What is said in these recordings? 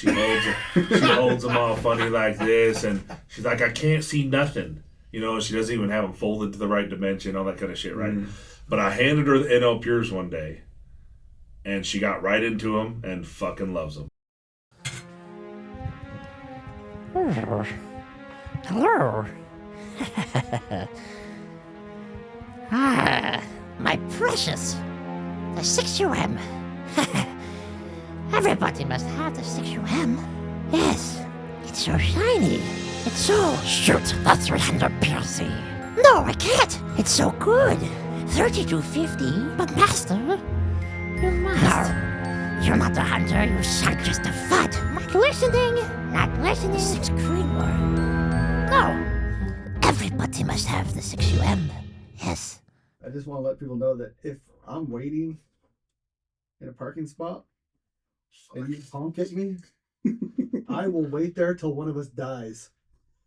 she holds them all funny like this, and she's like, I can't see nothing. You know, she doesn't even have them folded to the right dimension, all that kind of shit, right? But I handed her the NL Pures one day, and she got right into them and fucking loves them. Oh. Hello. My precious. The 6UM. Everybody must have the 6UM. Yes, it's so shiny. It's so... Shoot the 300 PRC. No, I can't. It's so good. 3250, but master, you must. No, you're not the hunter. You suck just a foot. Not listening. Not listening. 6 Creedmoor. No. Everybody must have the 6UM. Yes. I just want to let people know that if I'm waiting in a parking spot and you honk at me, I will wait there till one of us dies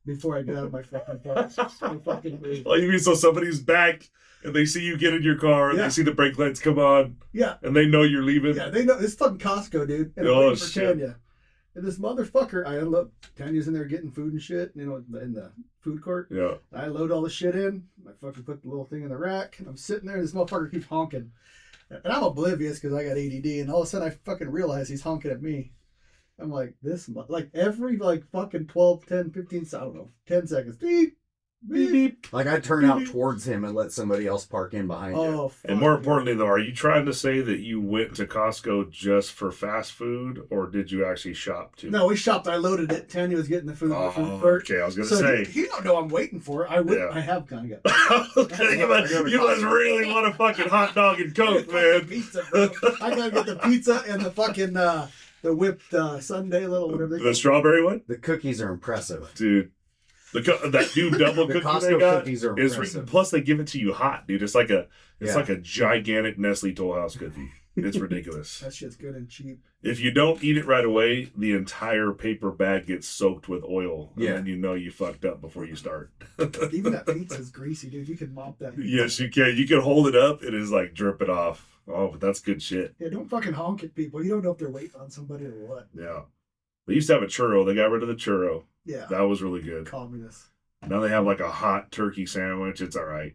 before I get out of my fucking car. Oh, you mean so somebody's back and they see you get in your car and they see the brake lights come on? Yeah. And they know you're leaving? Yeah, they know. It's fucking Costco, dude. And I'm waiting for Tanya. And this motherfucker, I unload. Tanya's in there getting food and shit, you know, in the food court. Yeah. I load all the shit in. I fucking put the little thing in the rack. And I'm sitting there, and this motherfucker keeps honking. And I'm oblivious because I got ADD. And all of a sudden, I fucking realize he's honking at me. I'm like, like every fucking 12, 10, 15, I don't know, 10 seconds. Beep, beep, beep. Like I turn out towards him and let somebody else park in behind you. And more importantly, though, are you trying to say that you went to Costco just for fast food, or did you actually shop too? No, we shopped. I loaded it. Tanya was getting the food. Okay, I was gonna say he don't know I'm waiting for. I have kind of got. Okay, you must really want a fucking hot dog and Coke, man. Pizza, bro. I gotta get the pizza and the fucking the whipped sundae, little whatever. The strawberry one. The cookies are impressive, dude. That new double the cookie Costco they got cookies are is plus they give it to you hot, dude. It's like a gigantic Nestle Toll House cookie. It's ridiculous. That shit's good and cheap. If you don't eat it right away, the entire paper bag gets soaked with oil. And then you know you fucked up before you start. Even that pizza's greasy, dude. You can mop that. Yes, you can. You can hold it up. It is like dripping off. Oh, but that's good shit. Yeah, don't fucking honk at people. You don't know if they're waiting on somebody or what. Yeah. They used to have a churro. They got rid of the churro. Yeah. That was really good. Communist. Now they have like a hot turkey sandwich. It's all right.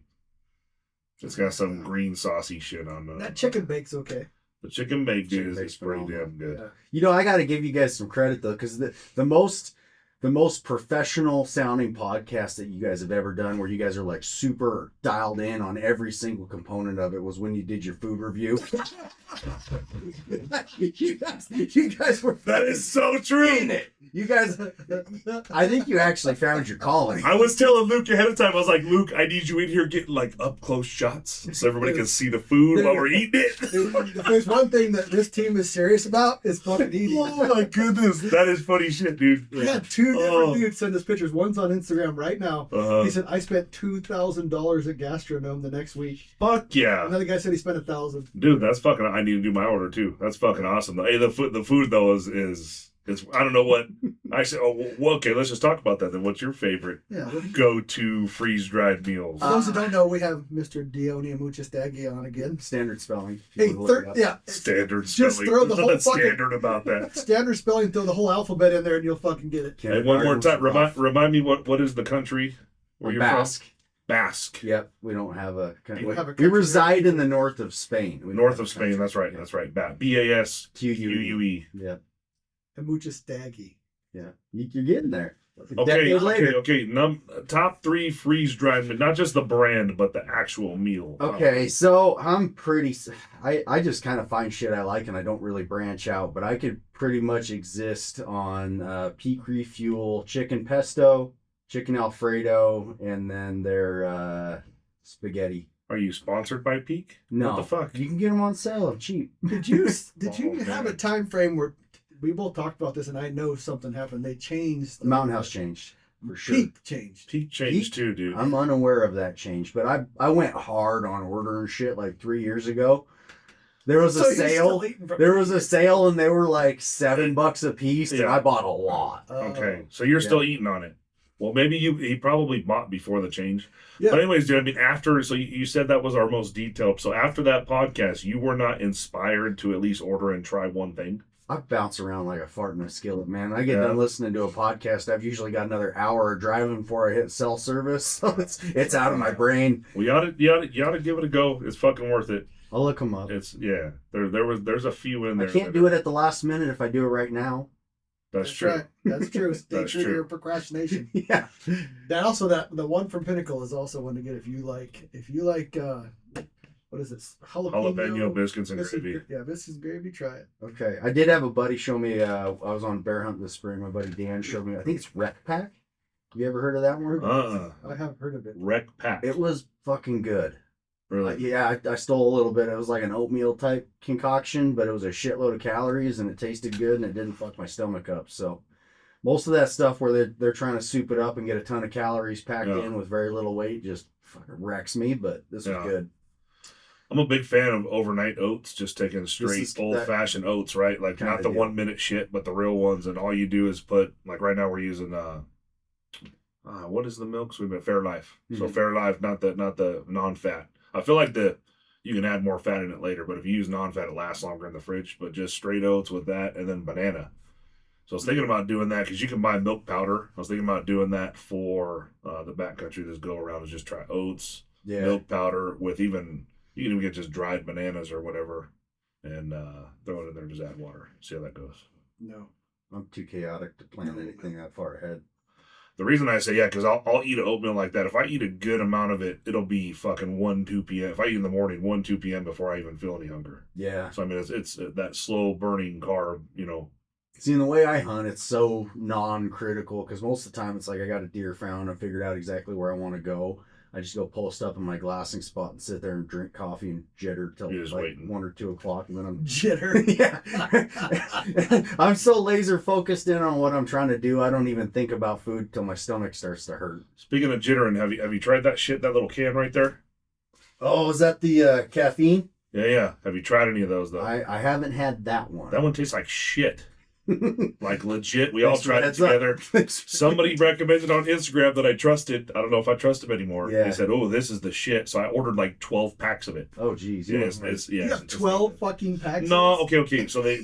It's got some green saucy shit on it. That chicken bake's okay. The chicken bake is pretty damn good. Yeah. You know, I got to give you guys some credit though, because the most professional sounding podcast that you guys have ever done, where you guys are like super dialed in on every single component of it, was when you did your food review. you guys were. That is so true. You guys, I think you actually found your calling. I was telling Luke ahead of time. I was like, Luke, I need you in here getting like up close shots so everybody can see the food while we're eating it. If there's one thing that this team is serious about, it's fucking eating. Oh my goodness, that is funny shit, dude. We had two different dudes send us pictures. One's on Instagram right now. He said, I spent $2,000 at Gastronome the next week. Fuck yeah. Another guy said he spent $1,000. Dude, that's fucking. I need to do my order too. That's fucking awesome. Hey, the food though is I don't know what. Actually, okay, let's just talk about that then. What's your favorite go-to freeze-dried meals? For those who don't know, we have Mr. Dioni and Muchas Daggy on again. Standard spelling. Hey, standard just spelling. throw the whole There's fucking standard about that. Standard spelling. Throw the whole alphabet in there, and you'll fucking get it. Hey, one more time. Remind me what is the country where you're Basque. from? Basque. Yep, we don't have a country. We country reside in the north of Spain. North of Spain. That's right. That's right. BASQUE. Yeah. And Muchas Daggy. Yeah, you're getting there. Okay. Top 3 freeze-dried, not just the brand, but the actual meal. Okay, so I'm pretty. I just kind of find shit I like, and I don't really branch out. But I could pretty much exist on peak refuel, chicken pesto, chicken Alfredo, and then their spaghetti. Are you sponsored by Peak? No. What the fuck? You can get them on sale, cheap. Did you have a time frame where we both talked about this, and I know something happened? They changed. Mountain House changed for sure. Peak changed. Peak changed too, dude. I'm unaware of that change, but I went hard on ordering shit like 3 years ago. There was a sale. There was a sale, and they were like $7 a piece, and I bought a lot. Okay, so you're still eating on it. Well, maybe he probably bought before the change. Yeah. But anyways, dude, I mean, so you said that was our most detailed. So after that podcast, you were not inspired to at least order and try one thing? I bounce around like a fart in a skillet, man. I get done listening to a podcast. I've usually got another hour of driving before I hit cell service, so it's out of my brain. Well, you ought to give it a go. It's fucking worth it. I'll look them up. It's there's a few in there. I can't do it at the last minute if I do it right now. That's true. Right. That's true. Stay That's true to true. your procrastination. Yeah. The one from Pinnacle is also one to get if you like what is this? Jalapeno biscuits and gravy. Yeah, biscuits and gravy. Try it. Okay. I did have a buddy show me. I was on bear hunt this spring. My buddy Dan showed me. I think it's Rec Pack. You ever heard of that one? I haven't heard of it. Rec Pack. It was fucking good. Really? Yeah, I stole a little bit. It was like an oatmeal type concoction, but it was a shitload of calories and it tasted good and it didn't fuck my stomach up. So most of that stuff where they're trying to soup it up and get a ton of calories packed in with very little weight just fucking wrecks me. But this was good. I'm a big fan of overnight oats, just taking straight old-fashioned oats, right? Like not the 1 minute shit, but the real ones. And all you do is put, like right now we're using, what is the milk? So we've been Fairlife. So Fairlife, not the non-fat. I feel like you can add more fat in it later, but if you use non-fat, it lasts longer in the fridge. But just straight oats with that and then banana. So I was thinking about doing that because you can buy milk powder. I was thinking about doing that for the backcountry. This go around is just try oats, milk powder with even... You can even get just dried bananas or whatever and throw it in there and just add water. See how that goes. No. I'm too chaotic to plan anything that far ahead. The reason I say, because I'll eat an oatmeal like that. If I eat a good amount of it, it'll be fucking 1, 2 p.m. If I eat in the morning, 1, 2 p.m. before I even feel any hunger. Yeah. So, I mean, it's that slow burning carb, See, in the way I hunt, it's so non-critical because most of the time it's like I got a deer found. I figured out exactly where I want to go. I just go post up in my glassing spot and sit there and drink coffee and jitter till like 1 or 2 o'clock, and then I'm jitter. Yeah, I'm so laser focused in on what I'm trying to do. I don't even think about food till my stomach starts to hurt. Speaking of jittering, have you tried that shit? That little can right there? Oh, is that the caffeine? Yeah. Have you tried any of those though? I haven't had that one. That one tastes like shit. Like legit, we all tried it together. Somebody recommended on Instagram that I trusted. I don't know if I trust him anymore. Yeah. They said, "Oh, this is the shit." So I ordered like 12 packs of it. Oh, geez. You have 12 fucking packs. No, okay. So they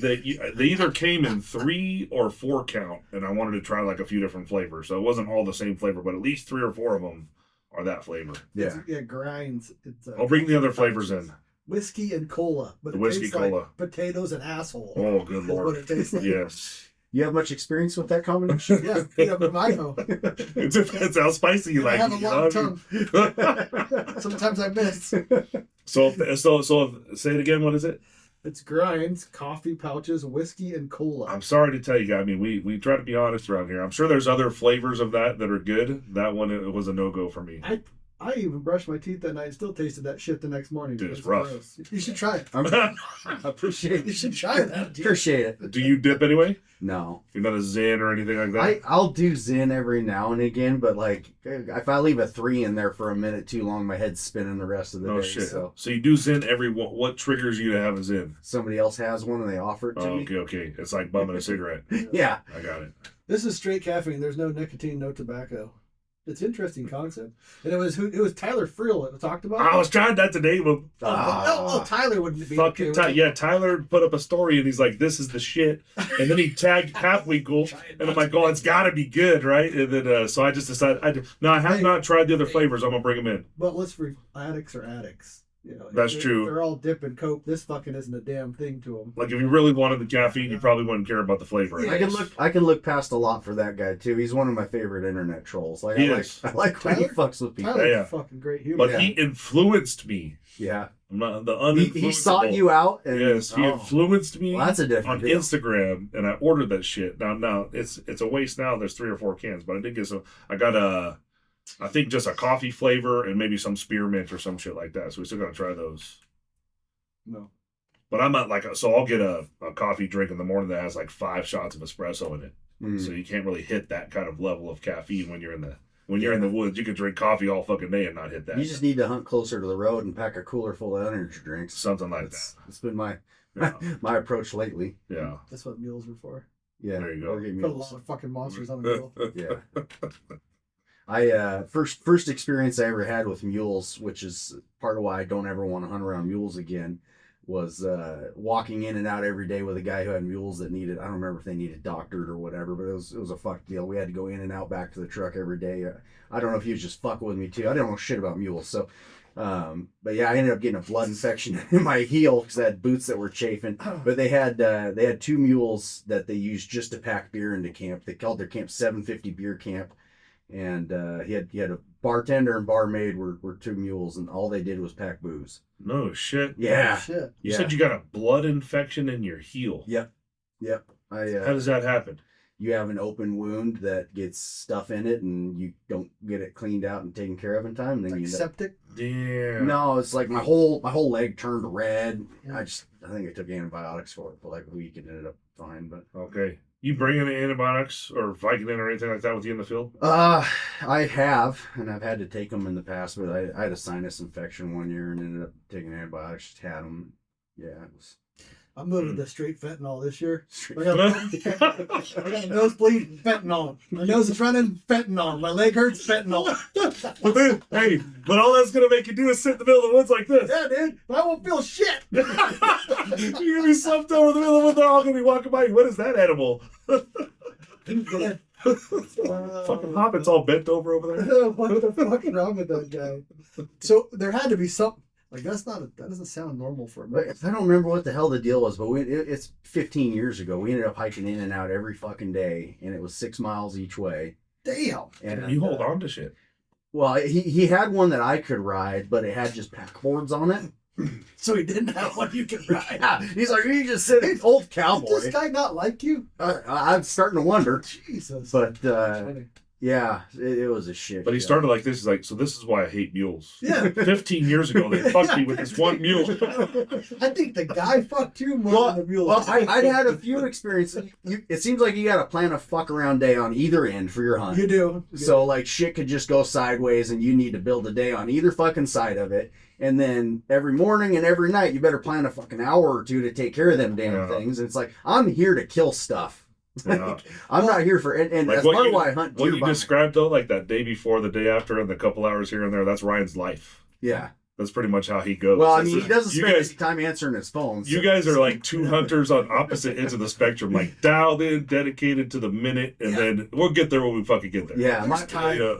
either came in 3 or 4 count, and I wanted to try like a few different flavors. So it wasn't all the same flavor, but at least 3 or 4 of them are that flavor. Yeah. It grinds. I'll bring the other flavors in. Whiskey and cola, but The it whiskey tastes cola. like potatoes and asshole. Oh, good Is lord! what it tastes like. Yes. You have much experience with that combination? Yeah, but I know. It depends how spicy you like. I have a long tongue. Sometimes I miss. So say it again. What is it? It's grinds, coffee pouches, whiskey, and cola. I'm sorry to tell you guys. I mean, we try to be honest around here. I'm sure there's other flavors of that are good. That one, it was a no-go for me. I even brushed my teeth that night and still tasted that shit the next morning. Dude, it's rough. Gross. You should try it. I appreciate it. You should try that. Dude. Appreciate it. Do you dip anyway? No. You're not a Zen or anything like that? I'll do Zen every now and again, but like if I leave a 3 in there for a minute too long, my head's spinning the rest of the day. Oh shit! So you do Zen every what triggers you to have a Zen? somebody else has one and they offer it to me. Okay. It's like bumming a cigarette. Yeah. I got it. This is straight caffeine. There's no nicotine, no tobacco. It's an interesting concept. And it was Tyler Friel that talked about it. I was trying that today, but Tyler wouldn't be fucking okay with it. yeah. Tyler put up a story and he's like, "This is the shit," and then he tagged Halfwinkle, and I'm like, "Oh, it's got to be good, right?" And then so I just decided I have not tried the other flavors. I'm gonna bring them in. But addicts are addicts. That's true. They're all dipping coke. This fucking isn't a damn thing to them. Like if you really wanted the caffeine, you probably wouldn't care about the flavor. Yeah. I can look past a lot for that guy too. He's one of my favorite internet trolls. Like I like when he fucks with people. Tyler's fucking great humor. But he influenced me. Yeah. I'm not the uninfluenceable. He sought you out. And, yes, he influenced me. Well, that's a different on deal. Instagram, and I ordered that shit. Now it's a waste. Now there's 3 or 4 cans, but I did get some. I got I think just a coffee flavor and maybe some spearmint or some shit like that. So we still gotta try those. No. But I'm not so I'll get a coffee drink in the morning that has like 5 shots of espresso in it. Mm. So you can't really hit that kind of level of caffeine when you're in the woods. You could drink coffee all fucking day and not hit that. You just need to hunt closer to the road and pack a cooler full of energy drinks. Something like that. It's been my approach lately. Yeah. That's what mules are for. Yeah. There you go. Put a lot of fucking monsters on the mule. Yeah. I first experience I ever had with mules, which is part of why I don't ever want to hunt around mules again, was walking in and out every day with a guy who had mules that needed, I don't remember if they needed doctored or whatever, but it was a fuck deal. We had to go in and out back to the truck every day. I don't know if he was just fucking with me too. I don't know shit about mules. So, but yeah, I ended up getting a blood infection in my heel because I had boots that were chafing. But they had 2 mules that they used just to pack beer into camp. They called their camp 750 Beer Camp. And he had a bartender and barmaid were 2 mules, and all they did was pack booze. No shit. Yeah. Oh, shit. You said you got a blood infection in your heel. Yep. How does that happen? You have an open wound that gets stuff in it, and you don't get it cleaned out and taken care of in time. And then Like you septic? Damn. No, it's like my whole leg turned red. I think I took antibiotics for it for like a week and ended up fine. But Okay. You bring any antibiotics or Vicodin or anything like that with you in the field? I have, and I've had to take them in the past. But I had a sinus infection one year and ended up taking antibiotics. Just had them. Yeah, it was. I'm moving to straight fentanyl this year. Straight- I got a nosebleed, fentanyl. My nose is running, fentanyl. My leg hurts, fentanyl. But then, hey, but all that's gonna make you do is sit in the middle of the woods like this. Yeah, dude. But I won't feel shit. You're gonna be slumped over in the middle of the woods. They're all gonna be walking by you. What is that animal? Fucking hobbit's all bent over there. What the fuck is wrong with that guy? So there had to be something. Like that doesn't sound normal for me. I don't remember what the hell the deal was, but it's 15 years ago. We ended up hiking in and out every fucking day, and it was 6 miles each way. Damn. And You hold on to shit. well, he had one that I could ride, but it had just packboards on it. So he didn't have one you could ride. Yeah, he's like, you just sit an old Did cowboy. this guy not like you? I'm starting to wonder, Jesus. but yeah, it was a shit. But he show. started like this. He's like, so this is why I hate mules. Yeah. 15 years ago, they fucked me with this one mule. I think the guy fucked you more than the mule. Well, I'd had a few experiences. It seems like you got to plan a fuck around day on either end for your hunt. You do. So like shit could just go sideways, and you need to build a day on either fucking side of it. And then every morning and every night, you better plan a fucking hour or two to take care of them damn things. And it's like, I'm here to kill stuff. Yeah. I'm not here for and Like that's part of why I hunt what deer you by described though, like that day before, the day after, and the couple hours here and there, that's Ryan's life. Yeah. That's pretty much how he goes. Well, I mean, he doesn't you spend guys, any time answering his phone. You guys are like 2 hunters on opposite ends of the spectrum, like dialed in, dedicated to the minute, and then we'll get there when we fucking get there. Yeah,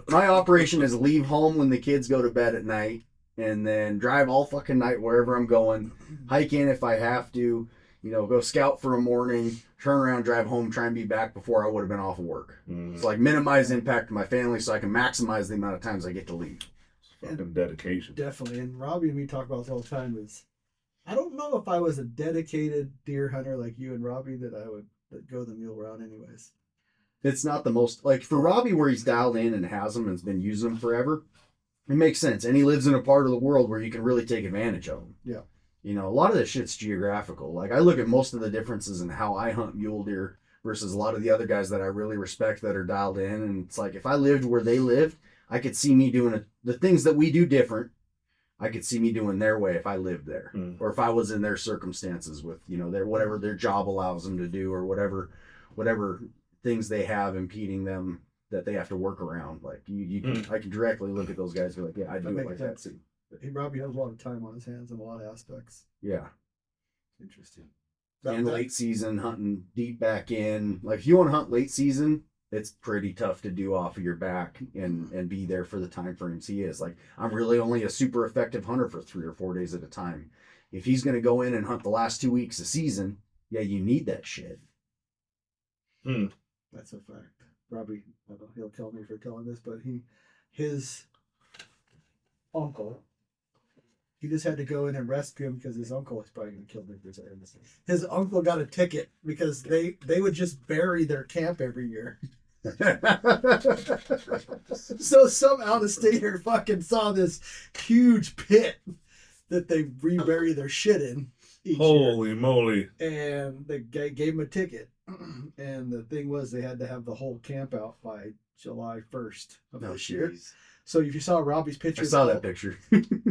my operation is leave home when the kids go to bed at night, and then drive all fucking night wherever I'm going, hike in if I have to, go scout for a morning, turn around, drive home, try and be back before I would have been off of work. It's like minimize impact to my family so I can maximize the amount of times I get to leave. Fucking dedication. Definitely. And Robbie and me talk about this all the time I don't know if I was a dedicated deer hunter like you and Robbie that I would go the mule route anyways. It's not the most, like for Robbie where he's dialed in and has them and has been using them forever, it makes sense. And he lives in a part of the world where you can really take advantage of them. Yeah. A lot of this shit's geographical. Like I look at most of the differences in how I hunt mule deer versus a lot of the other guys that I really respect that are dialed in. And it's like, if I lived where they lived, I could see me doing the things that we do different. I could see me doing their way if I lived there, or if I was in their circumstances with, their whatever their job allows them to do, or whatever things they have impeding them that they have to work around. Like I can directly look at those guys and be like, yeah, I do it like that too. Robbie has a lot of time on his hands in a lot of aspects. Yeah. Interesting. And late season hunting deep back in. Like if you want to hunt late season, it's pretty tough to do off of your back and be there for the time frames he is. Like I'm really only a super effective hunter for 3 or 4 days at a time. If he's going to go in and hunt the last 2 weeks of season, yeah, you need that shit. That's a fact. Robbie, I don't know, he'll kill me for telling this, but his uncle, he just had to go in and rescue him because his uncle was probably going to kill him for saying this. His uncle got a ticket because they would just bury their camp every year. So some out-of-stater fucking saw this huge pit that they rebury their shit in each Holy moly. year. And the guy gave him a ticket. And the thing was they had to have the whole camp out by July 1st of this year. So if you saw Robbie's picture, I saw that picture.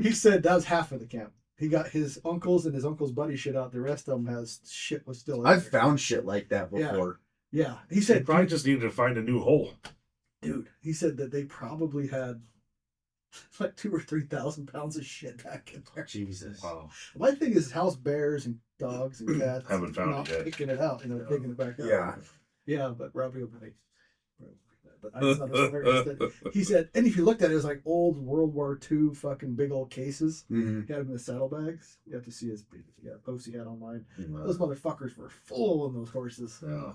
He said that was half of the camp. He got his uncles and his uncle's buddy shit out. The rest of them has shit was still in I've there. found shit like that before. Yeah. He They said, probably just needed to find a new hole. dude, he said that they probably had It's like 2,000 or 3,000 pounds of shit back in there. Jesus. Wow. My thing is house bears and dogs and cats. Haven't found not it yet. picking it out, digging it back up. Yeah. Yeah, but Robbie will be. But I just thought it was hilarious that he said, and if you looked at it, it was like old World War II fucking big old cases. Mm-hmm. He had them in the saddlebags. You have to see his post he had online. Wow. Those motherfuckers were full of those horses. Yeah.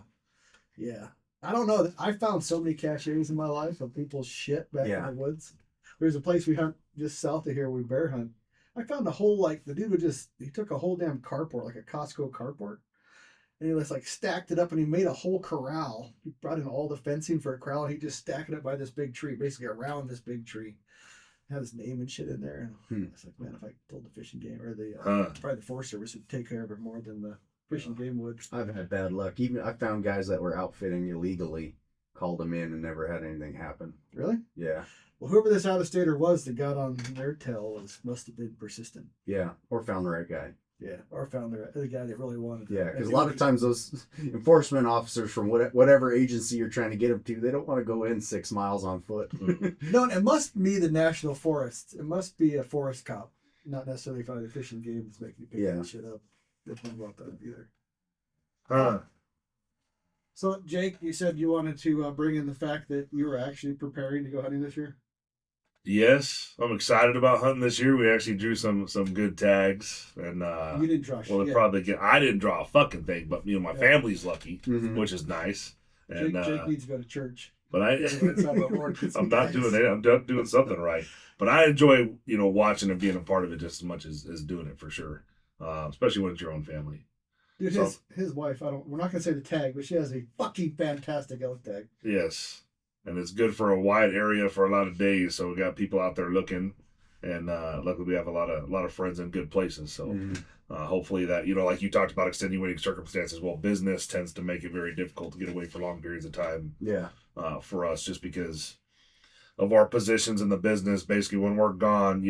Yeah. I don't know. I found so many caches in my life of people's shit back in the woods. There's a place we hunt just south of here. We bear hunt. I found a whole, like, the dude he took a whole damn carport, like a Costco carport. And he was like stacked it up and he made a whole corral. He brought in all the fencing for a corral and he just stacked it up by this big tree, basically around this big tree. Had his name and shit in there. And I was like, man, if I told the fishing game or the probably the Forest Service would take care of it more than the fishing game would. I've had bad luck. Even I found guys that were outfitting illegally, called them in and never had anything happen. Really? Yeah. Well, whoever this out-of-stater was that got on their tail must have been persistent. Yeah. Or found the right guy. Yeah, or found the guy that really wanted it. Yeah, because a lot of times those enforcement officers from whatever agency you're trying to get them to, they don't want to go in 6 miles on foot. No, it must be the National Forest. It must be a forest cop, not necessarily probably the fishing game that's making you pick that shit up. They don't know about that either. Huh. So, Jake, you said you wanted to bring in the fact that you were actually preparing to go hunting this year? Yes, I'm excited about hunting this year. We actually drew some good tags, and You didn't draw shit. well, they probably get. I didn't draw a fucking thing, but my family's lucky, which is nice. And Jake needs to go to church. but I, I'm I'm not doing it. I'm not doing something right. But I enjoy watching and being a part of it just as much as doing it for sure. Especially when it's your own family. Dude, his wife. We're not gonna say the tag, but she has a fucking fantastic elk tag. Yes. And it's good for a wide area for a lot of days. So we got people out there looking, and luckily we have a lot of friends in good places. So hopefully that like you talked about extenuating circumstances. Well, business tends to make it very difficult to get away for long periods of time. Yeah. For us, just because of our positions in the business. Basically, when we're gone,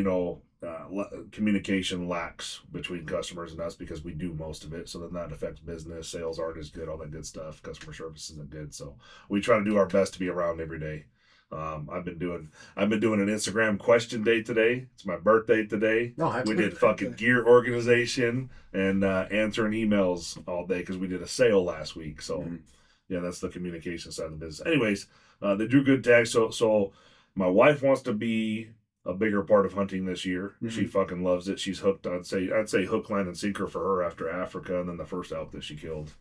communication lacks between customers and us because we do most of it. So then that affects business. Sales aren't as good, all that good stuff. Customer service isn't good. So we try to do our best to be around every day. I've been doing an Instagram question day today. It's my birthday today. No, we did fucking gear organization and answering emails all day because we did a sale last week. So yeah, that's the communication side of the business. Anyways, they drew good tags. So my wife wants to be a bigger part of hunting this year. She fucking loves it. She's hooked. I'd say hook, line, and sinker for her after Africa, and then the first elk that she killed.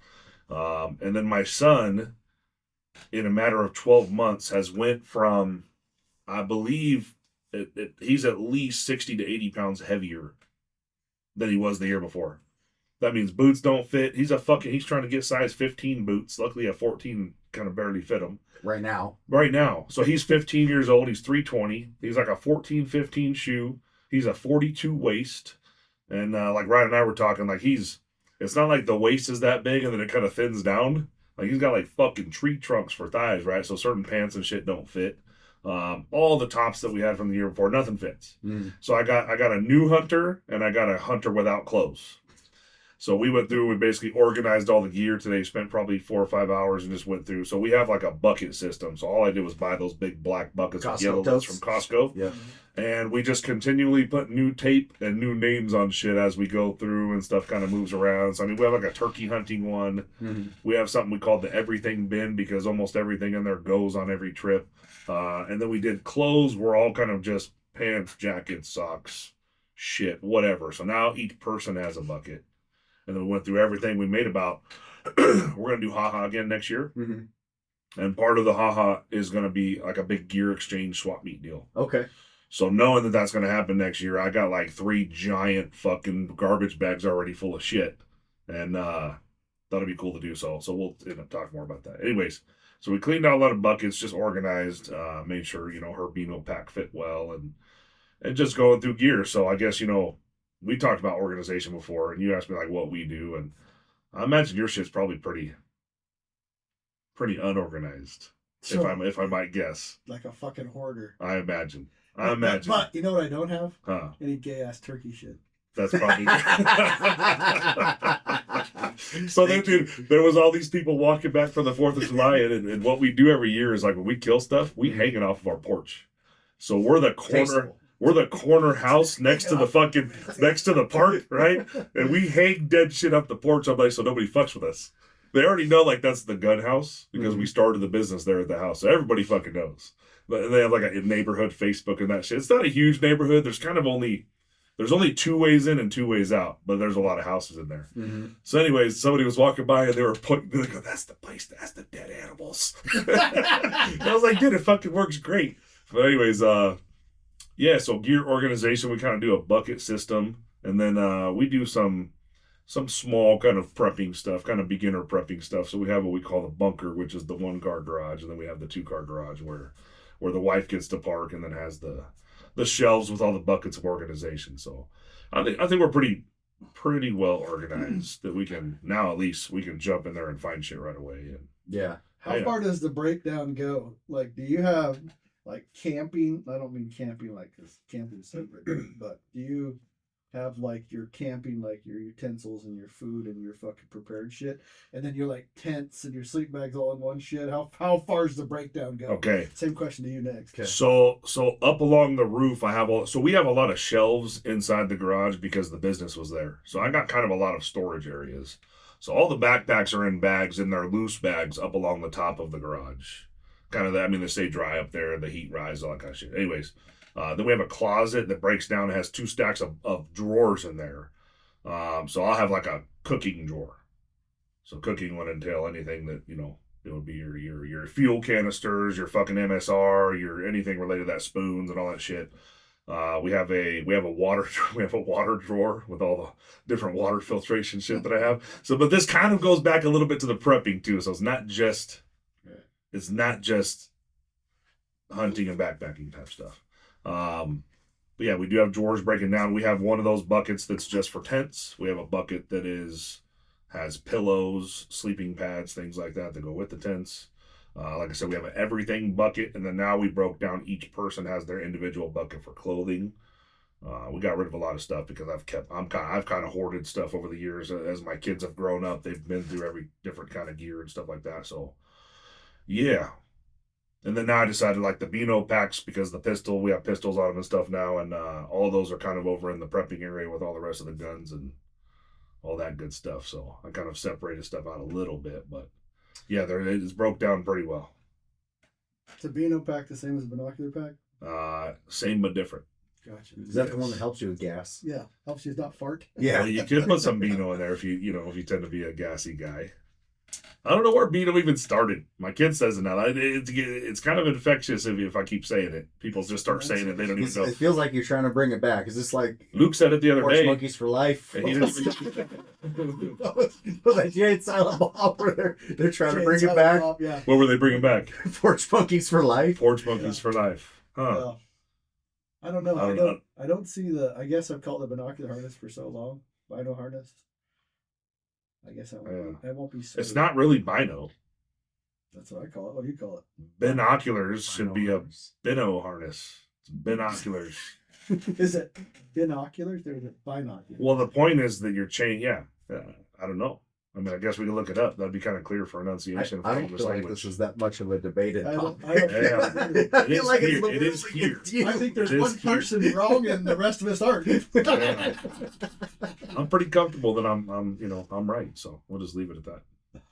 And then my son, in a matter of 12 months, has went from, I believe, he's at least 60 to 80 pounds heavier than he was the year before. That means boots don't fit. He's trying to get size 15 boots. Luckily, a 14 kind of barely fit him. Right now. So he's 15 years old. He's 320. He's like a 14, 15 shoe. He's a 42 waist. And like Ryan and I were talking, like it's not like the waist is that big and then it kind of thins down. Like he's got like fucking tree trunks for thighs, right? So certain pants and shit don't fit. All the tops that we had from the year before, nothing fits. So I got a new hunter and I got a hunter without clothes. So we went through and basically organized all the gear today, spent probably 4 or 5 hours and just went through. So we have like a bucket system. So all I did was buy those big black buckets with yellow lids from Costco. Yeah. And we just continually put new tape and new names on shit as we go through and stuff kind of moves around. So I mean, we have like a turkey hunting one. We have something we call the everything bin because almost everything in there goes on every trip. And then we did clothes. We're all kind of just pants, jackets, socks, shit, whatever. So now each person has a bucket. And then we went through everything. We made about, we're going to do haha again next year. And part of the haha is going to be like a big gear exchange swap meet deal. Okay. So knowing that that's going to happen next year, I got like 3 giant fucking garbage bags already full of shit. And that'll be cool to do so. So we'll end up talking more about that. Anyways, so we cleaned out a lot of buckets, just organized, made sure, her Bino pack fit well and just going through gear. So I guess, we talked about organization before, and you asked me like what we do, and I imagine your shit's probably pretty unorganized, So, if I might guess. like a fucking hoarder. I imagine. But you know what I don't have? Huh? Any gay ass turkey shit. That's probably. So then, dude, there was all these people walking back from the 4th of July, and what we do every year is like when we kill stuff, we hang it off of our porch. So we're the corner. Tasteful. We're the corner house next to the park, right? And we hang dead shit up the porch all day so nobody fucks with us. They already know like that's the gun house because we started the business there at the house. So everybody fucking knows. But they have like a neighborhood Facebook and that shit. It's not a huge neighborhood. There's only 2 ways in and 2 ways out, but there's a lot of houses in there. Mm-hmm. So anyways, somebody was walking by and they were pointing, they go, that's the place, that's the dead animals. I was like, dude, it fucking works great. But anyways, so gear organization, we kind of do a bucket system. And then we do some small kind of prepping stuff, kind of beginner prepping stuff. So we have what we call the bunker, which is the 1-car garage. And then we have the 2-car garage where the wife gets to park and then has the shelves with all the buckets of organization. So I think we're pretty well organized that we can now, at least we can jump in there and find shit right away. And yeah. How far does the breakdown go? Like, do you have like camping? I don't mean camping like because camping is separate, but do you have like your camping, like your utensils and your food and your fucking prepared shit, and then your like tents and your sleep bags all in one shit? How far does the breakdown go? Okay. Same question to you next. Okay. So up along the roof, we have a lot of shelves inside the garage because the business was there. So I got kind of a lot of storage areas. So all the backpacks are in bags, and they're loose bags up along the top of the garage. Kind of they stay dry up there, the heat rises, all that kind of shit. Anyways. Then we have a closet that breaks down and has 2 stacks of drawers in there. So I'll have like a cooking drawer. So cooking would entail anything that, it would be your fuel canisters, your fucking MSR, your anything related to that, spoons and all that shit. We have a water drawer with all the different water filtration shit that I have. So, but this kind of goes back a little bit to the prepping too. So it's not just hunting and backpacking type stuff. But yeah, we do have drawers breaking down. We have one of those buckets that's just for tents. We have a bucket that has pillows, sleeping pads, things like that go with the tents. Like I said, we have an everything bucket, and then now we broke down each person has their individual bucket for clothing. We got rid of a lot of stuff because I've kind of hoarded stuff over the years. As my kids have grown up, they've been through every different kind of gear and stuff like that. So yeah. And then now I decided like the Bino packs, because we have pistols on them and stuff now, and all those are kind of over in the prepping area with all the rest of the guns and all that good stuff. So I kind of separated stuff out a little bit, but yeah, it's broke down pretty well. Is a Bino pack the same as a binocular pack? Same but different. Gotcha. Is that the one that helps you with gas? Yeah, helps you not fart. Yeah, well, you could put some Bino in there if you tend to be a gassy guy. I don't know where Bino even started. My kid says it now. It's kind of infectious if I keep saying it. People just start saying it. They don't even know. It feels like you're trying to bring it back. Is this like Luke said it the other Porch day? Monkeys for life. And he didn't even... like Jay and Silent Bob, where they're trying to bring it back. Bob, yeah. What were they bringing back? Porch Monkeys for life. Porch Monkeys for life. Huh. I don't know. I don't see I guess I've called the binocular harness for so long. Bino harness. I guess I won't be. It's not really Bino. That's what I call it. What do you call it? Binoculars should be a Bino harness. It's binoculars. Is it binoculars or is it binoculars? Well, the point is that your chain. Yeah, I don't know. I mean, I guess we can look it up. That'd be kind of clear for enunciation. I don't feel like this is that much of a debated topic. I feel like it is here. I think there's one person wrong and the rest of us aren't. Yeah. I'm pretty comfortable that I'm right. So we'll just leave it at that.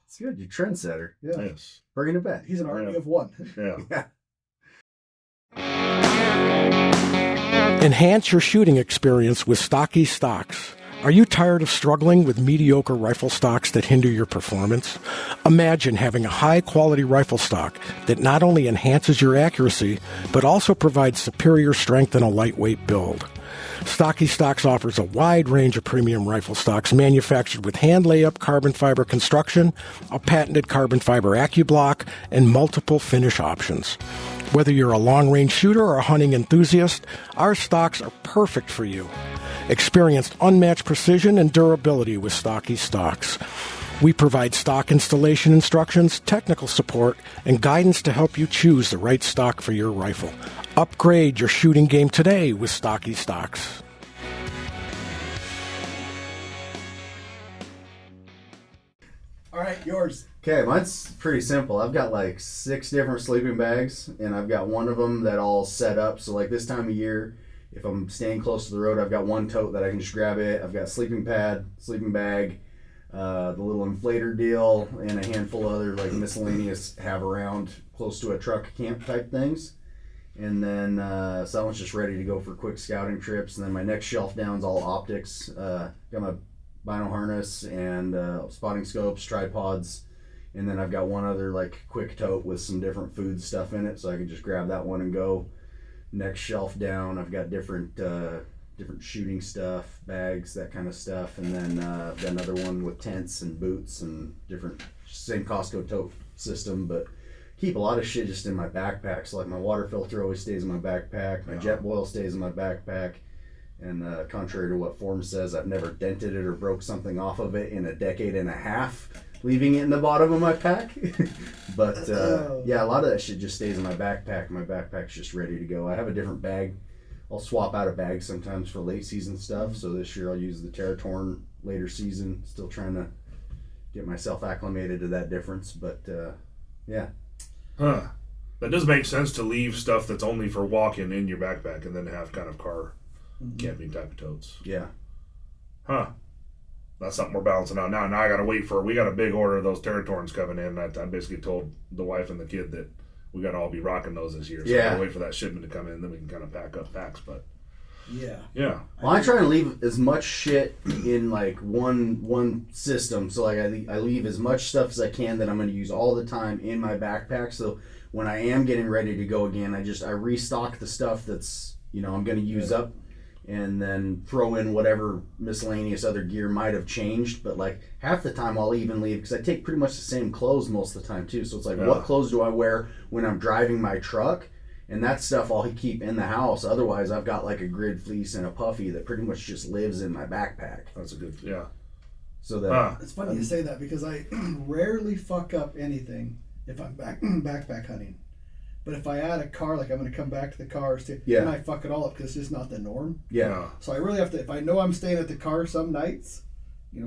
It's good. You're trendsetter. Yeah. Yes. Bringing it back. He's an army of one. Yeah. Enhance your shooting experience with STOCKY'S stocks. Are you tired of struggling with mediocre rifle stocks that hinder your performance? Imagine having a high-quality rifle stock that not only enhances your accuracy, but also provides superior strength and a lightweight build. STOCKY'S Stocks offers a wide range of premium rifle stocks manufactured with hand-layup carbon fiber construction, a patented carbon fiber AccuBlock, and multiple finish options. Whether you're a long-range shooter or a hunting enthusiast, our stocks are perfect for you. Experience unmatched precision and durability with STOCKY'S stocks. We provide stock installation instructions, technical support, and guidance to help you choose the right stock for your rifle. Upgrade your shooting game today with STOCKY'S stocks. All right, yours. Okay, mine's pretty simple. I've got like 6 different sleeping bags, and I've got one of them that all set up. So like this time of year, if I'm staying close to the road, I've got one tote that I can just grab it. I've got sleeping pad, sleeping bag, the little inflator deal, and a handful of other like miscellaneous have around close to a truck camp type things. And then so that one's just ready to go for quick scouting trips. And then my next shelf down's all optics. Got my bino harness and spotting scopes, tripods. And then I've got one other like quick tote with some different food stuff in it, so I can just grab that one and go. Next shelf down, I've got different shooting stuff, bags, that kind of stuff, and then I've got another one with tents and boots and different, same Costco tote system, but keep a lot of shit just in my backpack. So like my water filter always stays in my backpack, my jet boil stays in my backpack, and contrary to what Form says, I've never dented it or broke something off of it in a decade and a half, leaving it in the bottom of my pack. But yeah, a lot of that shit just stays in my backpack. My backpack's just ready to go. I have a different bag. I'll swap out a bag sometimes for late season stuff. So this year I'll use the Terratorn later season. Still trying to get myself acclimated to that difference. But yeah. Huh. That does make sense to leave stuff that's only for walking in your backpack and then have kind of car camping type of totes. Yeah. Huh. That's something we're balancing out now. Now I got to wait for, we got a big order of those Terratorns coming in. I basically told the wife and the kid that we got to all be rocking those this year. So I got to wait for that shipment to come in, then we can kind of pack up packs. But yeah. Well, I try to leave as much shit in like one system. So like I leave as much stuff as I can that I'm going to use all the time in my backpack. So when I am getting ready to go again, I restock the stuff that's, I'm going to use up, and then throw in whatever miscellaneous other gear might have changed. But like half the time I'll even leave, because I take pretty much the same clothes most of the time too. So it's like, what clothes do I wear when I'm driving my truck? And that stuff I'll keep in the house. Otherwise, I've got like a grid fleece and a puffy that pretty much just lives in my backpack. That's a good, So that it's funny you say that, because I rarely fuck up anything if I'm backpack hunting. But if I add a car, like I'm going to come back to the cars too, then I fuck it all up because it's just not the norm. Yeah. So I really have to, if I know I'm staying at the car some nights,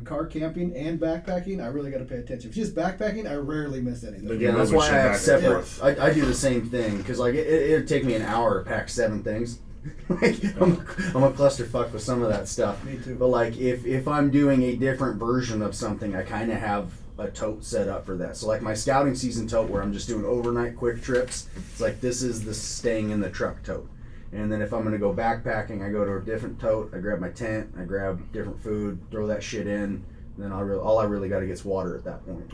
car camping and backpacking, I really got to pay attention. If it's just backpacking, I rarely miss anything. Yeah, that's why I have separate. I do the same thing, because like it'd take me an hour to pack 7 things. Like I'm a clusterfuck with some of that stuff. Me too. But like if I'm doing a different version of something, I kind of have a tote set up for that. So like my scouting season tote, where I'm just doing overnight quick trips, it's like this is the staying in the truck tote. And then if I'm going to go backpacking, I go to a different tote, I grab my tent, I grab different food, throw that shit in, and then all I really got to get is water at that point.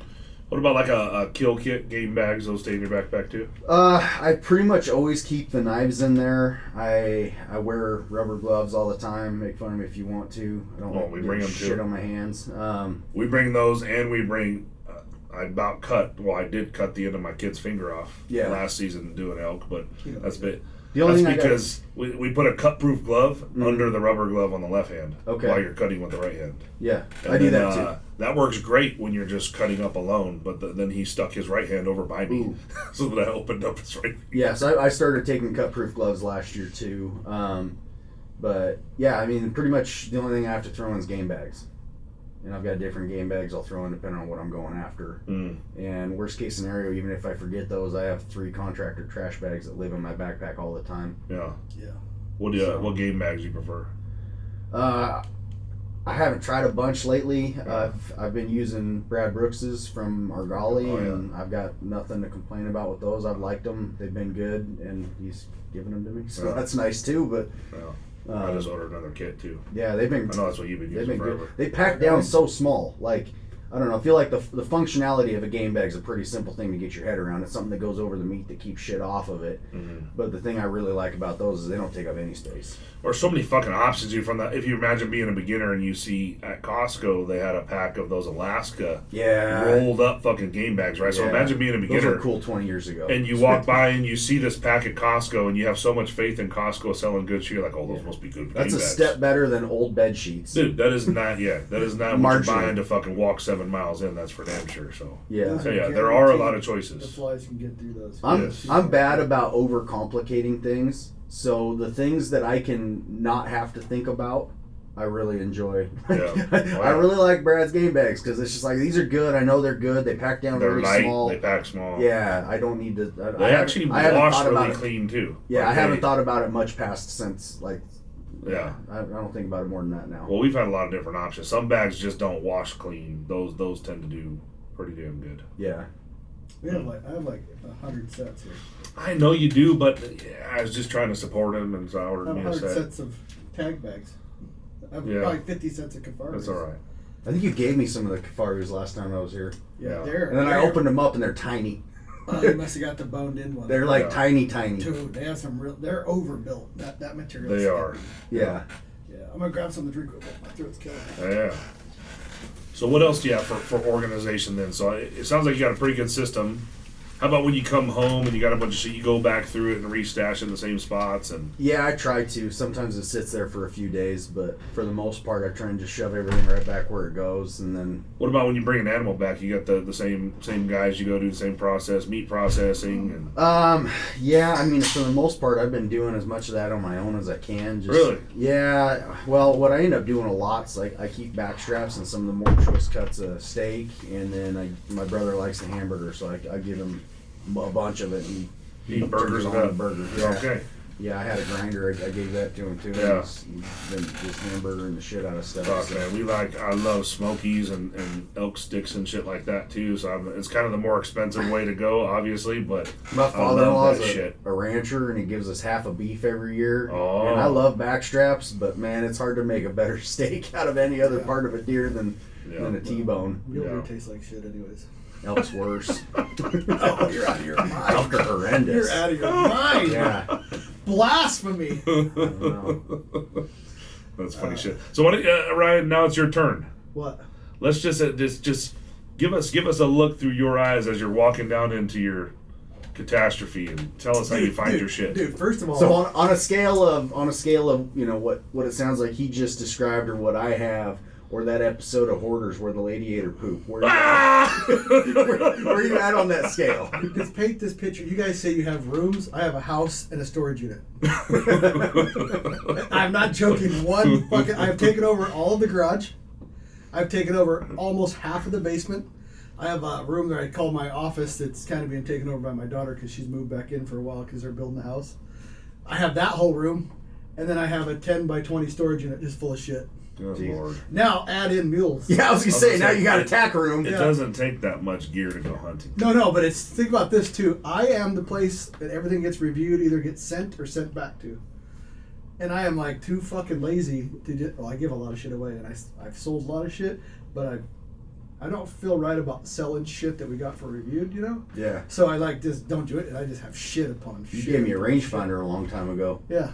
What about like a kill kit, game bags? Those stay in your backpack too? I pretty much always keep the knives in there. I wear rubber gloves all the time. Make fun of me if you want to. I don't like we bring them shit too. on my hands. We bring those, and we bring. I did cut the end of my kid's finger off last season doing elk, but that's bit. That's because we put a cut-proof glove under the rubber glove on the left hand while you're cutting with the right hand. Yeah, and I do that too. That works great when you're just cutting up alone, but then he stuck his right hand over by me, so that I opened up his right hand. Yeah, so I started taking cut-proof gloves last year too. But yeah, I mean, pretty much the only thing I have to throw in is game bags. And I've got different game bags I'll throw in depending on what I'm going after. And worst case scenario, even if I forget those, I have 3 contractor trash bags that live in my backpack all the time. Yeah. What game bags do you prefer? I haven't tried a bunch lately. I've been using Brad Brooks's from Argali, and I've got nothing to complain about with those. I've liked them. They've been good, and he's given them to me, so that's nice too. But I just ordered another kit too. Yeah, they've been. I know that's what you've been using forever. Good. They pack down so small. Like, I don't know. I feel like the functionality of a game bag is a pretty simple thing to get your head around. It's something that goes over the meat that keeps shit off of it. But the thing I really like about those is they don't take up any space. Or so many fucking options from that. If you imagine being a beginner and you see at Costco they had a pack of those Alaska rolled up fucking game bags, right? So imagine being a beginner. Those were cool 20 years ago. And you walk by and you see this pack at Costco and you have so much faith in Costco selling good shit. You're like, those must be good. That's a step better than old bed sheets. Dude, that is not what you're buying to fucking walk 7 miles in. That's for damn sure. So there are a lot of choices. The flies can get through those. I'm bad about overcomplicating things. So the things that I can not have to think about, I really enjoy. Yeah. I really like Brad's game bags because it's just like these are good. I know they're good. They pack down They're really light. small. They pack small. Yeah, I don't need to. They actually wash really clean too. Yeah, like I haven't thought about it much past since like. Yeah. I don't think about it more than that now. Well, we've had a lot of different options. Some bags just don't wash clean. Those tend to do pretty damn good. Yeah. I have like 100 sets here. I know you do, but I was just trying to support him, and so I I ordered have me a 100 set. sets of tag bags. I have Yeah. probably 50 sets of Kafaris. That's all right. I think you gave me some of the Kafaris last time I was here. Yeah, Yeah. they're. And then I they're- opened them up and they're tiny. Oh, you must have got the boned in one. They're like Yeah. tiny. Dude, they have some real. They're overbuilt. That material. They are. Yeah. Yeah, I'm gonna grab something to drink real quick. My throat's killing me. Yeah. So what else do you have for organization then? So it sounds like you got a pretty good system. How about when you come home and you got a bunch of shit, you go back through it and restash in the same spots? And Yeah, I try to. Sometimes it sits there for a few days, but for the most part, I try and just shove everything right back where it goes, and then. what about when you bring an animal back? You got the same guys you go do the same process, meat processing, and Yeah, I mean, for the most part, I've been doing as much of that on my own as I can. Just, Really? Yeah. Well, what I end up doing a lot is like I keep back straps and some of the more choice cuts of steak, and then my brother likes the hamburger, so I give him a bunch of it. And he eat burgers on and the that. burger. Yeah. Okay. Yeah, I had a grinder. I gave that to him too. Yeah. He's been just hamburgering the shit out of stuff. Fuck, so. man, I love Smokies and elk sticks and shit like that too. So it's kind of the more expensive way to go, obviously. But My I father-in-law's love that shit. a rancher, and he gives us half a beef every year. Oh. And I love back straps, but man, it's hard to make a better steak out of any other part of a deer than a T-bone. Mule deer Yeah. tastes like shit, anyways. Elk's worse. Oh, you're out of your mind. Elk are horrendous. You're out of your mind. Yeah. Blasphemy. I don't know. That's funny shit. So what, Ryan? Now it's your turn. What? Let's just give us a look through your eyes as you're walking down into your catastrophe and tell us how you find your shit. Dude, first of all, So on a scale of what it sounds like he just described or what I have, or that episode of Hoarders where the lady ate her poop, where are you at on that scale? just paint this picture. You guys say you have rooms. I have a house and a storage unit. I'm not joking. I've taken over all of the garage. I've taken over almost half of the basement. I have a room that I call my office that's kind of being taken over by my daughter because she's moved back in for a while because they're building a house. I have that whole room, and then I have a 10 by 20 storage unit just full of shit. Good Jeez. Lord. Now add in mules. Yeah, I was gonna say now you got a tack room. It doesn't take that much gear to go hunting. No, but think about this too. I am the place that everything gets reviewed, either gets sent or sent back to. And I am like too fucking lazy to just, I give a lot of shit away, and I've sold a lot of shit, but I don't feel right about selling shit that we got for reviewed, you know? Yeah. So I like just don't do it, and I just have shit upon You shit. gave me a upon rangefinder a long time ago. shit.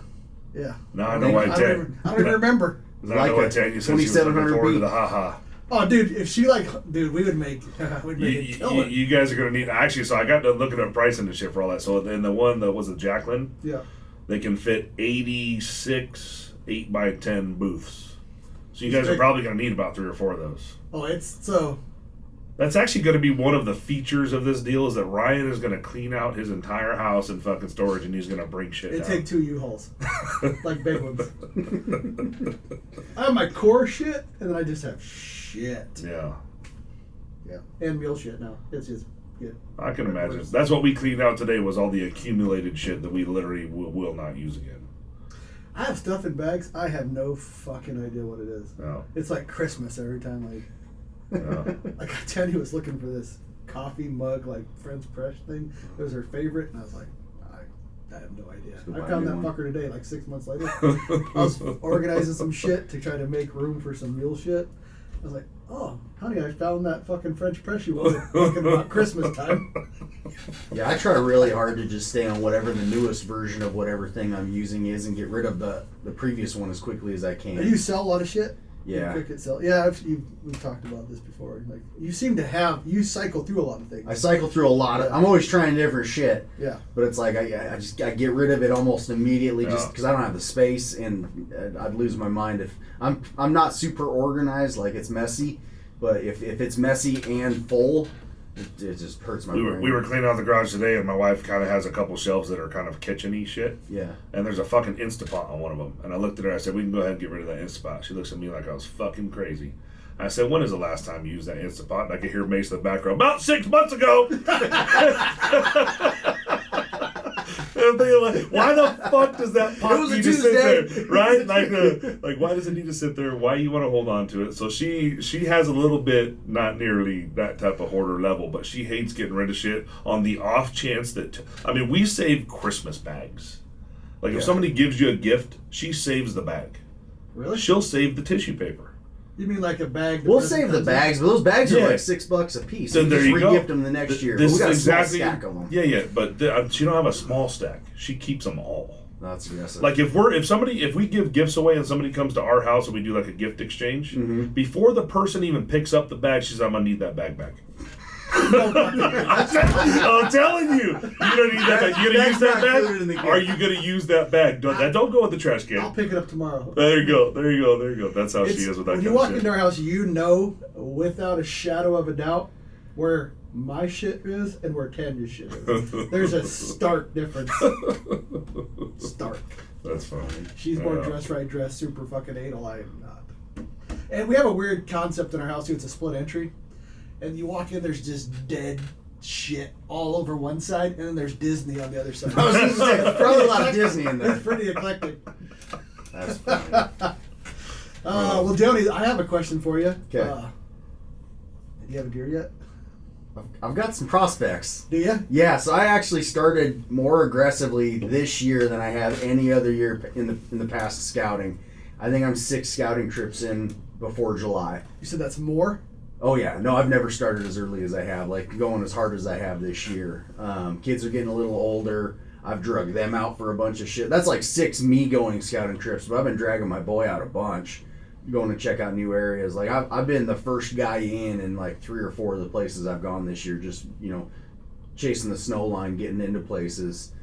Yeah. No, I know why I don't even remember. I know why Tanya said she was looking 2700 forward to beat. the haha. Oh, dude, if she we would make it killing. You guys are gonna need actually. So I got to looking up pricing and shit for all that. So in the one that was a Jacqueline, Yeah. they can fit 86 8x10 booths. So you It's guys are big. probably gonna need about 3 or 4 of those. Oh, it's so. That's actually going to be one of the features of this deal is that Ryan is going to clean out his entire house and fucking storage, and he's going to bring shit It'd down. take 2 U-Hauls. Like big ones. I have my core shit, and then I just have shit. Yeah, Yeah. And mule shit now. It's just good. I can imagine. That's what we cleaned out today was all the accumulated shit that we literally will not use again. I have stuff in bags. I have no fucking idea what it is. No. It's like Christmas every time. No. Like Tanya was looking for this coffee mug, like French press thing. It was her favorite, and I was like, I have no idea. Go I buy found a that new one. fucker today, like 6 months later. I was organizing some shit to try to make room for some mule shit. I was like, oh, honey, I found that fucking French press you wanted fucking about Christmas time. Yeah, I try really hard to just stay on whatever the newest version of whatever thing I'm using is and get rid of the previous one as quickly as I can. You sell a lot of shit? Yeah. You cook it, sell. Yeah, we've talked about this before. Like, you seem to you cycle through a lot of things. I cycle through a lot of. I'm always trying different shit. Yeah. But it's like I get rid of it almost immediately just Yeah. because I don't have the space and I'd lose my mind if I'm not super organized. Like it's messy, but if it's messy and full, It just hurts my We brain. were cleaning out the garage today, and my wife kind of has a couple shelves that are kind of kitchen-y shit. Yeah. And there's a fucking Instapot on one of them. And I looked at her, I said, we can go ahead and get rid of that Instapot. She looks at me like I was fucking crazy. I said, when is the last time you used that Instapot? And I could hear Mace in the background, about 6 months ago! And I'm like, why the fuck does that pot need to sit there? Right? Like, why does it need to sit there? Why you want to hold on to it? So she has a little bit, not nearly that type of hoarder level, but she hates getting rid of shit on the off chance that, we save Christmas bags. Like, if somebody gives you a gift, she saves the bag. Really? She'll save the tissue paper. You mean like a bag? We'll save the bags, but those bags are like $6 a piece. Then We there just you go. re-gift them the next year. This We got is a small exactly stack of them. Yeah, but she don't have a small stack. She keeps them all. That's Like if we give gifts away and somebody comes to our house and we do like a gift exchange, before the person even picks up the bag, she says, "I'm gonna need that bag back." I'm telling you, you're gonna need that bag. You gonna use that bag? Are you gonna use that bag? Don't go in the trash can. I'll pick it up tomorrow. There you go. That's how she is with that when kind you of walk shit. into our house, you know without a shadow of a doubt where my shit is and where Tanya's shit is. There's a stark difference. Stark. That's funny. She's more dress right dress, super fucking anal. I am not. And we have a weird concept in our house too. It's a split entry. And you walk in, there's just dead shit all over one side, and then there's Disney on the other side. I was going to say, there's probably a lot of Disney in there. It's pretty eclectic. That's funny. Well, Dioni, I have a question for you. Okay. Do you have a deer yet? I've got some prospects. Do you? Yeah, so I actually started more aggressively this year than I have any other year in the past scouting. I think I'm 6 scouting trips in before July. You said that's more? Oh yeah, no, I've never started as early as I have, like going as hard as I have this year. Kids are getting a little older. I've drugged them out for a bunch of shit. That's like 6 me going scouting trips, but I've been dragging my boy out a bunch, going to check out new areas. Like I've been the first guy in like 3 or 4 of the places I've gone this year, just, chasing the snow line, getting into places.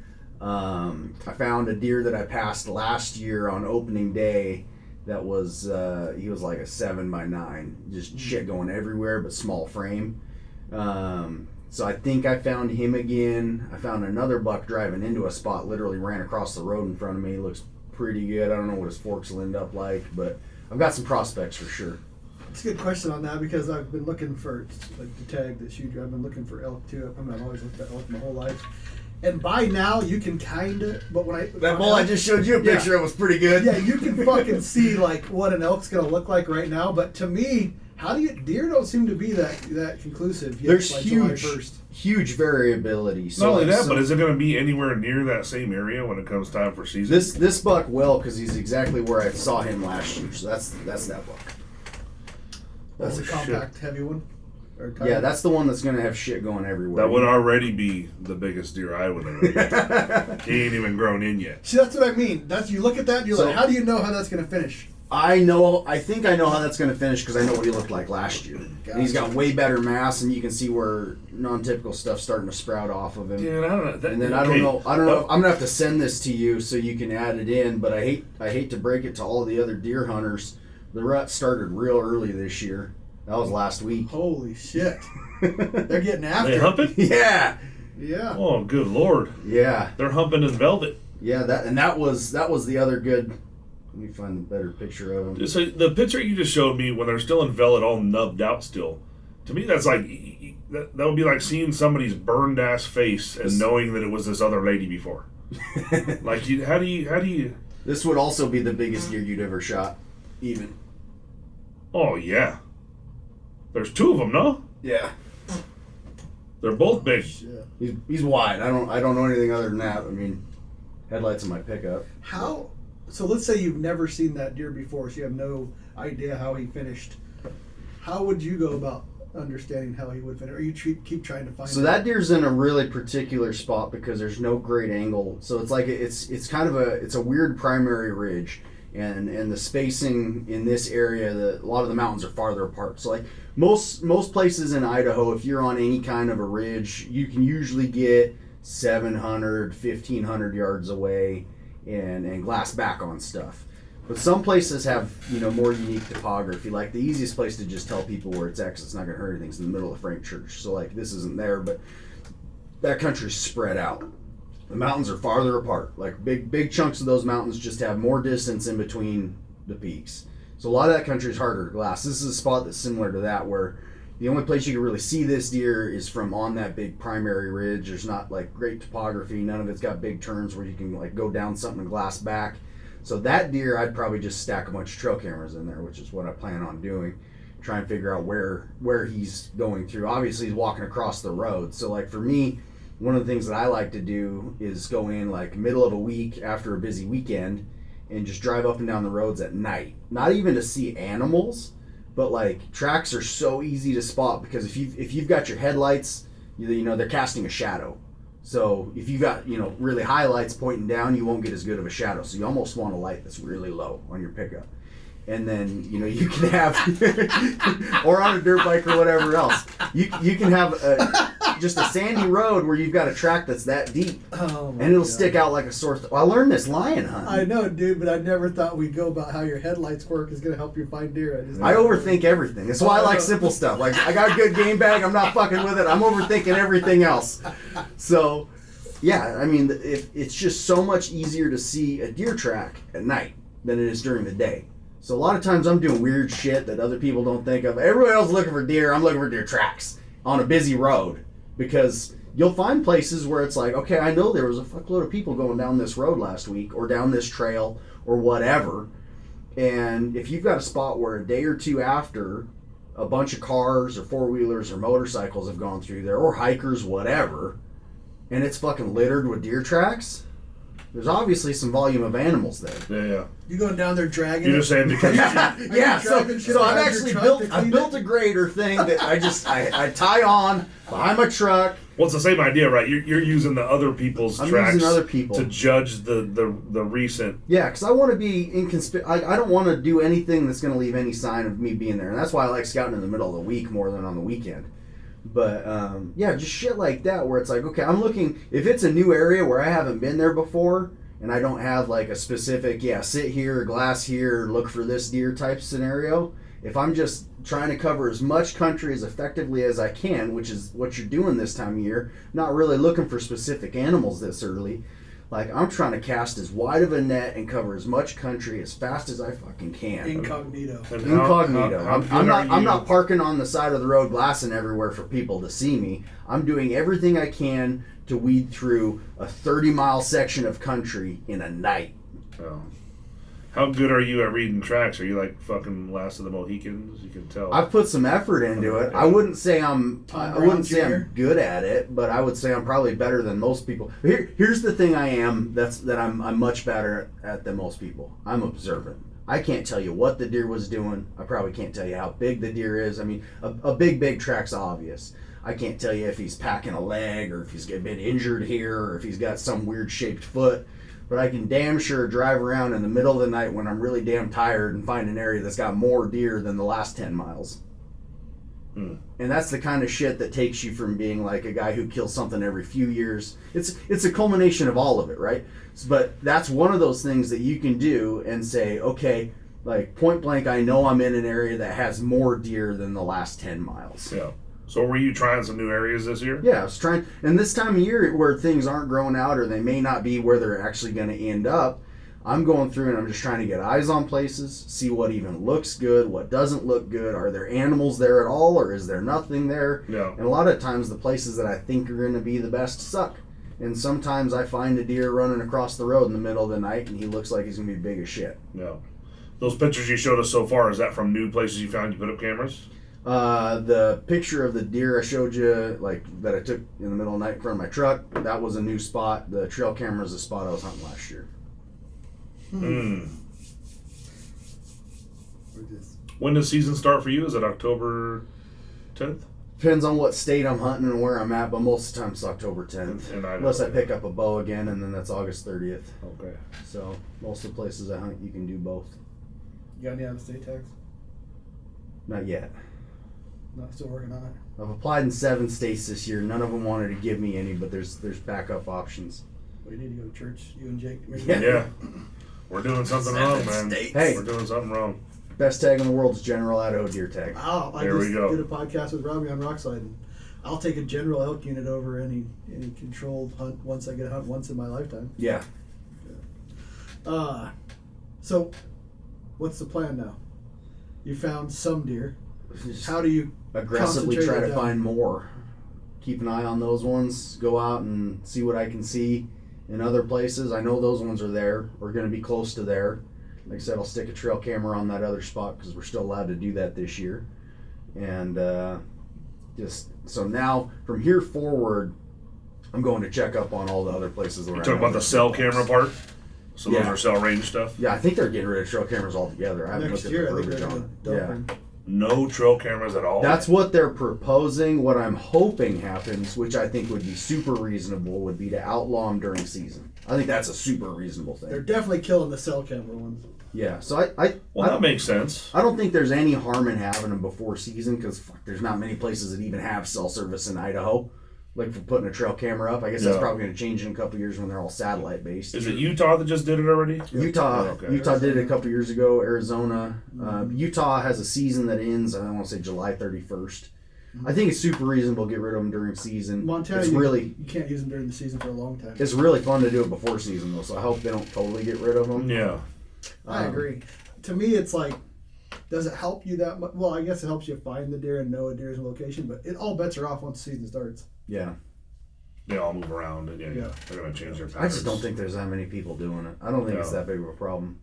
I found a deer that I passed last year on opening day. That was, he was like a 7x9, just shit going everywhere, but small frame. So I think I found him again. I found another buck driving into a spot, literally ran across the road in front of me. Looks pretty good. I don't know what his forks will end up like, but I've got some prospects for sure. It's a good question on that because I've been looking for, like the tag that you drew, I've been looking for elk too. I've always looked at elk my whole life. And by now you can kinda, but when That bull I just showed you a picture of was pretty good. Yeah, you can fucking see like what an elk's gonna look like right now. But to me, deer don't seem to be that conclusive yet. There's by huge, July 1st. huge variability. So, Not only that, but is it going to be anywhere near that same area when it comes time for season? This buck will, because he's exactly where I saw him last year. So that's that buck. That's Oh, a compact, heavy one. Or Yeah, that's the one that's gonna have shit going everywhere. That would already be the biggest deer I would ever get. He ain't even grown in yet. See, that's what I mean. You look at that and you're like, how do you know how that's gonna finish? I think I know how that's gonna finish because I know what he looked like last year. Gotcha. And he's got way better mass, and you can see where non-typical stuff's starting to sprout off of him. Dude, I don't know. And then I don't know. I'm gonna have to send this to you so you can add it in. But I hate to break it to all the other deer hunters. The rut started real early this year. That was last week. Holy shit! They're getting after They it. humping? Yeah. Yeah. Oh, good lord. Yeah. They're humping in velvet. Yeah. That was the other good. Let me find a better picture of him. So the picture you just showed me when they're still in velvet, all nubbed out still, to me that's like, that would be like seeing somebody's burned ass face and knowing that it was this other lady before. Like, how do you... This would also be the biggest deer you'd ever shot, even. Oh, yeah. There's 2 of them, no? Yeah. They're both big. Shit. He's wide. I don't know anything other than that. I mean, headlights in my pickup. How? So let's say you've never seen that deer before, so you have no idea how he finished. How would you go about understanding how he would finish? Or you keep trying to find? So that deer's in a really particular spot because there's no great angle. So it's like it's kind of a weird primary ridge, and the spacing in this area, a lot of the mountains are farther apart. So like most places in Idaho, if you're on any kind of a ridge, you can usually get 700, 1,500 yards away and glass back on stuff. But some places have, more unique topography. Like the easiest place to just tell people where it's at, 'cause it's not going to hurt anything, is in the middle of Frank Church. So like this isn't there, but that country's spread out. The mountains are farther apart. Like big chunks of those mountains just have more distance in between the peaks. So a lot of that country is harder to glass. This is a spot that's similar to that, where the only place you can really see this deer is from on that big primary ridge. There's not like great topography. None of it's got big turns where you can like go down something and glass back. So that deer, I'd probably just stack a bunch of trail cameras in there, which is what I plan on doing. Try and figure out where he's going through. Obviously, he's walking across the road. So like for me, one of the things that I like to do is go in like middle of a week after a busy weekend and just drive up and down the roads at night. Not even to see animals, but like tracks are so easy to spot because if you've got your headlights, they're casting a shadow. So if you've got really high lights pointing down, you won't get as good of a shadow. So you almost want a light that's really low on your pickup. And then you can have or on a dirt bike or whatever else. You can have just a sandy road where you've got a track that's that deep, and it'll stick out like a sore thumb. I learned this lion hunting. I know, dude, but I never thought we'd go about how your headlights work is going to help you find deer. I overthink everything. That's why I like simple stuff. Like I got a good game bag, I'm not fucking with it. I'm overthinking everything else. So, yeah, I mean, it's just so much easier to see a deer track at night than it is during the day. So a lot of times I'm doing weird shit that other people don't think of. Everyone else is looking for deer. I'm looking for deer tracks on a busy road, because you'll find places where it's like, okay, I know there was a fuckload of people going down this road last week or down this trail or whatever. And if you've got a spot where a day or two after a bunch of cars or four-wheelers or motorcycles have gone through there, or hikers, whatever, and it's fucking littered with deer tracks, there's obviously some volume of animals there. Yeah. You going down there dragging? You're just saying because yeah. So I've actually built a grader thing that I tie on behind my truck. Well, it's the same idea, right? You're using the other people's tracks using other people to judge the recent. Yeah, because I want to be I don't want to do anything that's going to leave any sign of me being there, and that's why I like scouting in the middle of the week more than on the weekend. But yeah, just shit like that where it's like, okay, I'm looking, if it's a new area where I haven't been there before and I don't have like a specific, sit here, glass here, look for this deer type scenario, if I'm just trying to cover as much country as effectively as I can, which is what you're doing this time of year, not really looking for specific animals this early, like I'm trying to cast as wide of a net and cover as much country as fast as I fucking can. Incognito. I'm not parking on the side of the road glassing everywhere for people to see me. I'm doing everything I can to weed through a 30-mile section of country in a night. Oh. How good are you at reading tracks? Are you like fucking Last of the Mohicans? You can tell. I've put some effort into it. I wouldn't say I'm good at it, but I would say I'm probably better than most people. Here's the thing I am that I'm much better at than most people. I'm observant. I can't tell you what the deer was doing. I probably can't tell you how big the deer is. I mean, a big track's obvious. I can't tell you if he's packing a leg or if he's been injured here or if he's got some weird shaped foot. But I can damn sure drive around in the middle of the night when I'm really damn tired and find an area that's got more deer than the last 10 miles. And that's the kind of shit that takes you from being like a guy who kills something every few years. It's a culmination of all of it, right? But that's one of those things that you can do and say, okay, like point blank, I know I'm in an area that has more deer than the last 10 miles. Yeah. So were you trying some new areas this year? Yeah, I was trying. And this time of year where things aren't growing out or they may not be where they're actually going to end up, I'm going through and I'm just trying to get eyes on places, see what even looks good, what doesn't look good. Are there animals there at all or is there nothing there? Yeah. And a lot of times the places that I think are going to be the best suck. And sometimes I find a deer running across the road in the middle of the night and he looks like he's going to be big as shit. Yeah. Those pictures you showed us so far, is that from new places you found you put up cameras? The picture of the deer I showed you, like that I took in the middle of the night in front of my truck, that was a new spot. The trail camera is a spot I was hunting last year. When does season start for you? Is it October 10th? Depends on what state I'm hunting and where I'm at, but most of the time it's October 10th. Unless I pick up a bow again, and then that's August 30th. Okay. So most of the places I hunt, you can do both. You got any out-of-state tags? Not yet. No, still working on it. I've applied in 7 states this year. None of them wanted to give me any, but there's backup options. Well, you need to go to church, you and Jake. Yeah. We're doing something wrong, man. Hey. We're doing something wrong. Best tag in the world is General Idaho deer tag. Oh, I There we just go. did a podcast with Robbie on Rockslide, and I'll take a general elk unit over any controlled hunt once I get a hunt once in my lifetime. Yeah. So, what's the plan now? You found some deer. Just How do you aggressively concentrate try it to down? find more. Keep an eye on those ones. Go out and see what I can see in other places. I know those ones are there. We're going to be close to there. Like I said, I'll stick a trail camera on that other spot because we're still allowed to do that this year. And just so now from here forward, I'm going to check up on all the other places. You talking about the cell camera part? So those Yeah. are cell range stuff? Yeah, I think they're getting rid of trail cameras altogether. I haven't Next looked year, at I the think they're verbiage going on to it. dump Yeah. them. No trail cameras at all? That's what they're proposing. What I'm hoping happens, which I think would be super reasonable, would be to outlaw them during season. I think that's a super reasonable They're thing. definitely killing the cell camera ones. Yeah, so Well, that makes sense. I don't think there's any harm in having them before season because there's not many places that even have cell service in Idaho. Like for putting a trail camera up. I guess that's Yeah. probably going to change in a couple years when they're all satellite based. Is it Utah that just did it already? Utah, Oh, okay. Utah did it a couple years ago. Arizona, Utah has a season that ends. I want to say July 31st. I think it's super reasonable to get rid of them during season. Montana, it's you can't use them during the season for a long time. it's really fun to do it before season though. So I hope they don't totally get rid of them. Yeah. I agree. To me, it's like, does it help you that much? Well, I guess it helps you find the deer and know a deer's location, but all bets are off once the season starts. Yeah, They all move around and Yeah. they're going to change their patterns. I just don't think there's that many people doing it. I don't think it's No. that big of a problem.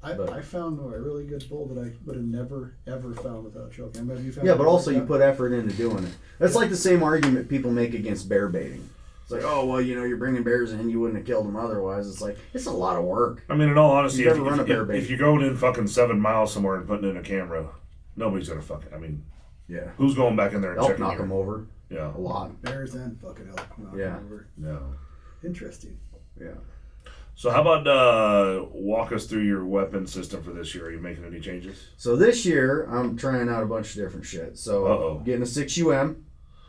But- I found a really good bull that I would have never, ever found without a trail camera. Have you found Yeah, but anything also like you that? put effort into doing it. That's like the same argument people make against bear baiting. It's like, oh well, you're bringing bears in, you wouldn't have killed them otherwise. It's like it's a lot of work. I mean, in all honesty, You've if, never run a bear if, bait. if you're going in fucking 7 miles somewhere and putting in a camera, nobody's going to fucking, I mean, Yeah, who's going back in there and elk checking knock your- them over Yeah. a lot. Bears and fucking elk. knock Yeah. them over. Yeah. Interesting. Yeah. So how about walk us through your weapon system for this year? Are you making any changes? So this year I'm trying out a bunch of different shit. So Uh-oh. getting a 6UM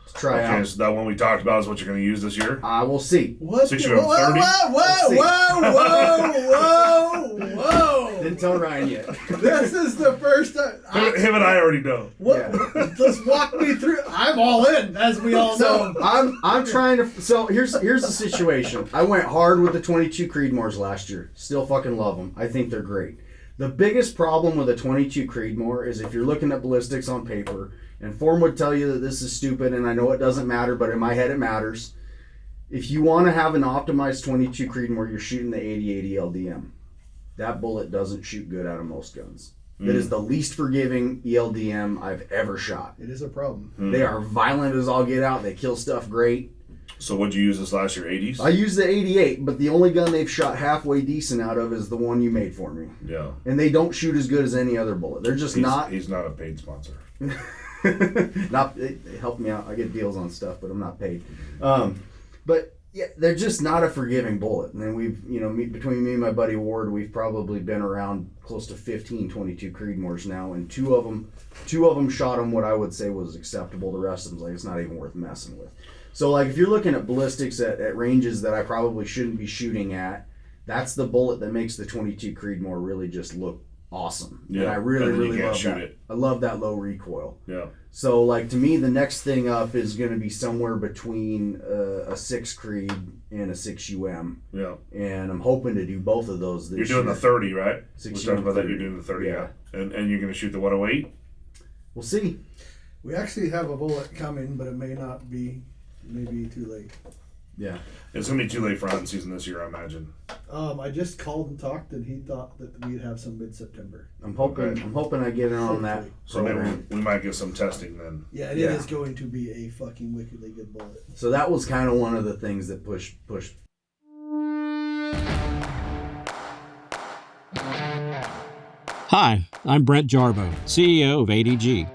to try Okay, out. so that one we talked about is what you're going to use this year? I will see. What? Six the- you have whoa, 30? whoa, whoa, whoa, whoa, whoa! Didn't tell Ryan yet. This is the first time. Him and I already know. What? Yeah. Just walk me through. I'm all in, as we all know. So I'm trying to. So here's the situation. I went hard with the 22 Creedmoors last year. Still fucking love them. I think they're great. The biggest problem with a 22 Creedmoor is if you're looking at ballistics on paper, and form would tell you that this is stupid, and I know it doesn't matter, but in my head it matters. If you want to have an optimized 22 Creedmoor, you're shooting the 80-80 LDM. That bullet doesn't shoot good out of most guns. It is the least forgiving ELDM I've ever shot. It is a problem. They are violent as all get out. They kill stuff great. So what'd you use this last year, 80s? I use the 88, but the only gun they've shot halfway decent out of is the one you made for me. Yeah. And they don't shoot as good as any other bullet. They're just not. He's not a paid sponsor. It helped me out. I get deals on stuff, but I'm not paid. But yeah, they're just not a forgiving bullet. And then we've, between me and my buddy Ward, we've probably been around close to 15 22 Creedmoors now, and two of them shot them what I would say was acceptable. The rest of them's like it's not even worth messing with. So like if you're looking at ballistics at ranges that I probably shouldn't be shooting at, that's the bullet that makes the 22 Creedmoor really just look awesome. Yeah, And I really, and then you really can't love shoot that. it. I love that low recoil. Yeah. So, like, to me, the next thing up is going to be somewhere between a 6 Creed and a 6UM. Yeah. And I'm hoping to do both of those this You're doing year. the 30, right? We 6 talked about that. 30. You're doing the 30, Yeah. yeah. And you're going to shoot the 108? We'll see. We actually have a bullet coming, but it may not be. Maybe too late. Yeah. It's going to be too late for hunting season this year, I imagine. I just called and talked, and he thought that we'd have some mid-September. I'm hoping Okay. I get in on that. Hopefully. So maybe program. we might get some testing then. Yeah, and Yeah. it is going to be a fucking wickedly good bullet. So that was kind of one of the things that pushed. Hi, I'm Brent Jarbo, CEO of ADG.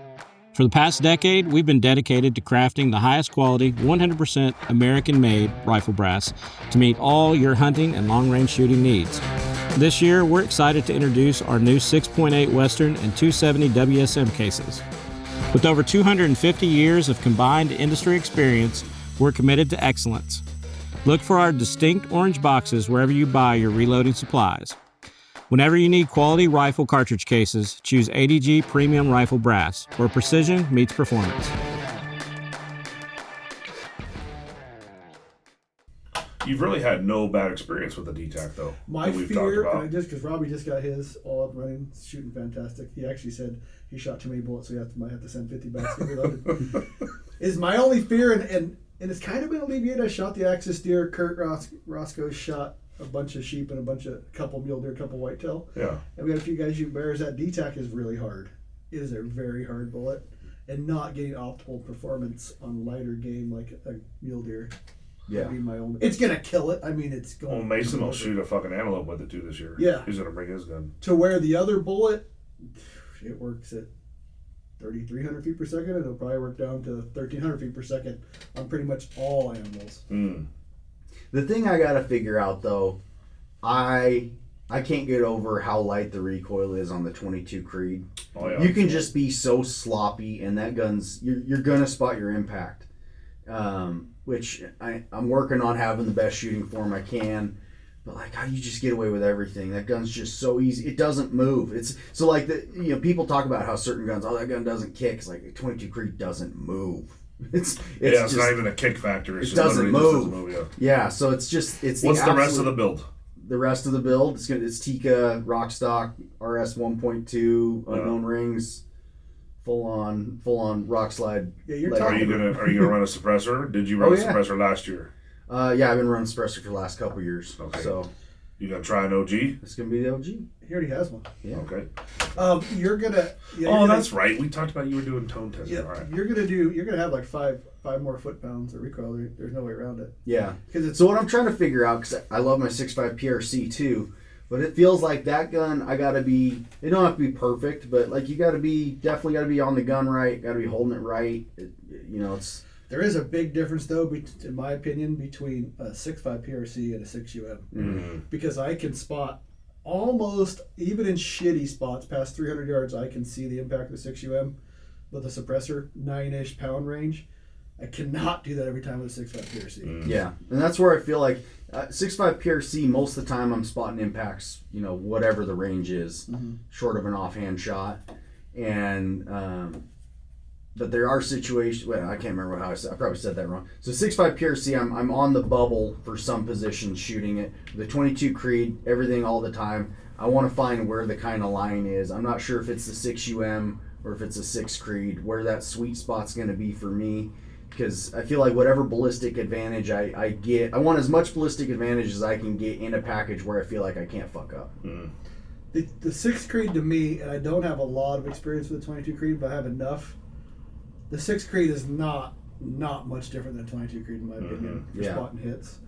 For the past decade, we've been dedicated to crafting the highest quality, 100% American-made rifle brass to meet all your hunting and long-range shooting needs. This year, we're excited to introduce our new 6.8 Western and 270 WSM cases. With over 250 years of combined industry experience, we're committed to excellence. Look for our distinct orange boxes wherever you buy your reloading supplies. Whenever you need quality rifle cartridge cases, choose ADG Premium Rifle Brass, where precision meets performance. You've really had no bad experience with the DTAC, though. My that we've fear, talked and about. just because Robbie just got his all up running, shooting fantastic. He actually said he shot too many bullets, so might have to send 50 back to get reloaded. Is my only fear, and it's kind of been alleviated. I shot the Axis deer. Kurt Roscoe shot a bunch of sheep and a couple mule deer, a couple whitetail. Yeah. And we had a few guys shoot bears. That DTAC is really hard. It is a very hard bullet, and not getting optimal performance on lighter game like a mule deer. Yeah. Be my own. It's gonna kill it. I mean, it's going. Well, Mason will shoot a fucking antelope with it too this year. Yeah. He's gonna bring his gun. To where the other bullet, it works at 3,300 feet per second, and it'll probably work down to 1,300 feet per second on pretty much all animals. The thing I gotta figure out though, I can't get over how light the recoil is on the 22 Creed. Oh yeah. You can just be so sloppy, and that gun's you're gonna spot your impact. Which I'm working on having the best shooting form I can, but like how do you just get away with everything? That gun's just so easy. It doesn't move. It's so like people talk about how certain guns, that gun doesn't kick. It's like the 22 Creed doesn't move. It's just, not even a kick factor. It doesn't move. Yeah. Yeah, so it's What's the rest of the build? The rest of the build, it's Tika, Rockstock, RS 1.2, unknown rings. Full on rock slide. Yeah, you're Are you gonna run a suppressor? Did you run a suppressor last year? Yeah, I've been running suppressor for the last couple years. Okay. So you gonna try an OG? It's gonna be the OG. He already has one. Yeah. Okay. You're gonna. That's right. We talked about you were doing tone testing. Yeah. All right. You're gonna have like five more foot-pounds of recoil. There's no way around it. Yeah. Because so what I'm trying to figure out, because I love my 6.5 PRC too. But it feels like that gun, it don't have to be perfect, but like definitely gotta be on the gun right, gotta be holding it right. There is a big difference though, in my opinion, between a 6.5 PRC and a 6UM. Mm-hmm. Because I can spot almost, even in shitty spots, past 300 yards, I can see the impact of the 6UM with a suppressor, 9-ish pound range. I cannot do that every time with a 6.5 PRC. Mm-hmm. Yeah, and that's where I feel like 6.5 PRC, most of the time I'm spotting impacts, whatever the range is, short of an offhand shot. And, but there are situations, I can't remember how I probably said that wrong. So 6.5 PRC, I'm on the bubble for some positions shooting it. The 22 Creed, everything all the time. I want to find where the kind of line is. I'm not sure if it's the 6UM or if it's a 6 Creed, where that sweet spot's going to be for me. Because I feel like whatever ballistic advantage I get, I want as much ballistic advantage as I can get in a package where I feel like I can't fuck up. The 6 Creed to me, and I don't have a lot of experience with the 22 Creed, but I have enough. The 6 Creed is not much different than 22 Creed in my opinion for spotting hits.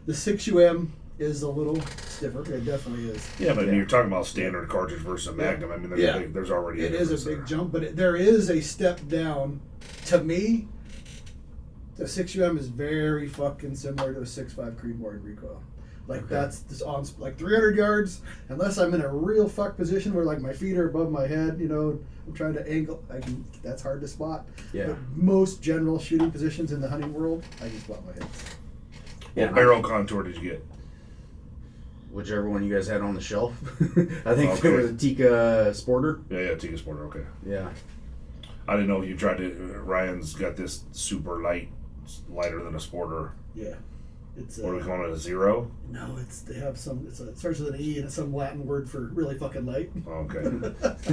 The 6UM is a little stiffer. It definitely is. Yeah, but you're talking about standard cartridge versus a Magnum. I mean, there's already it is a big jump, but there is a step down. To me, the 6UM is very fucking similar to a 6.5 Creedmoor recoil. Like that's just on like 300 yards, unless I'm in a real fuck position where like my feet are above my head, I'm trying to angle. That's hard to spot. Yeah. But most general shooting positions in the hunting world, I can spot my hits. What barrel contour did you get? Whichever one you guys had on the shelf. I think it was a Tika Sporter. Yeah, Tika Sporter. Okay. Yeah. I didn't know if you tried to. Ryan's got this super lighter than a Sporter. Yeah. It's what are we calling it? A zero? No, they have some. It starts with an E and it's some Latin word for really fucking light. Okay.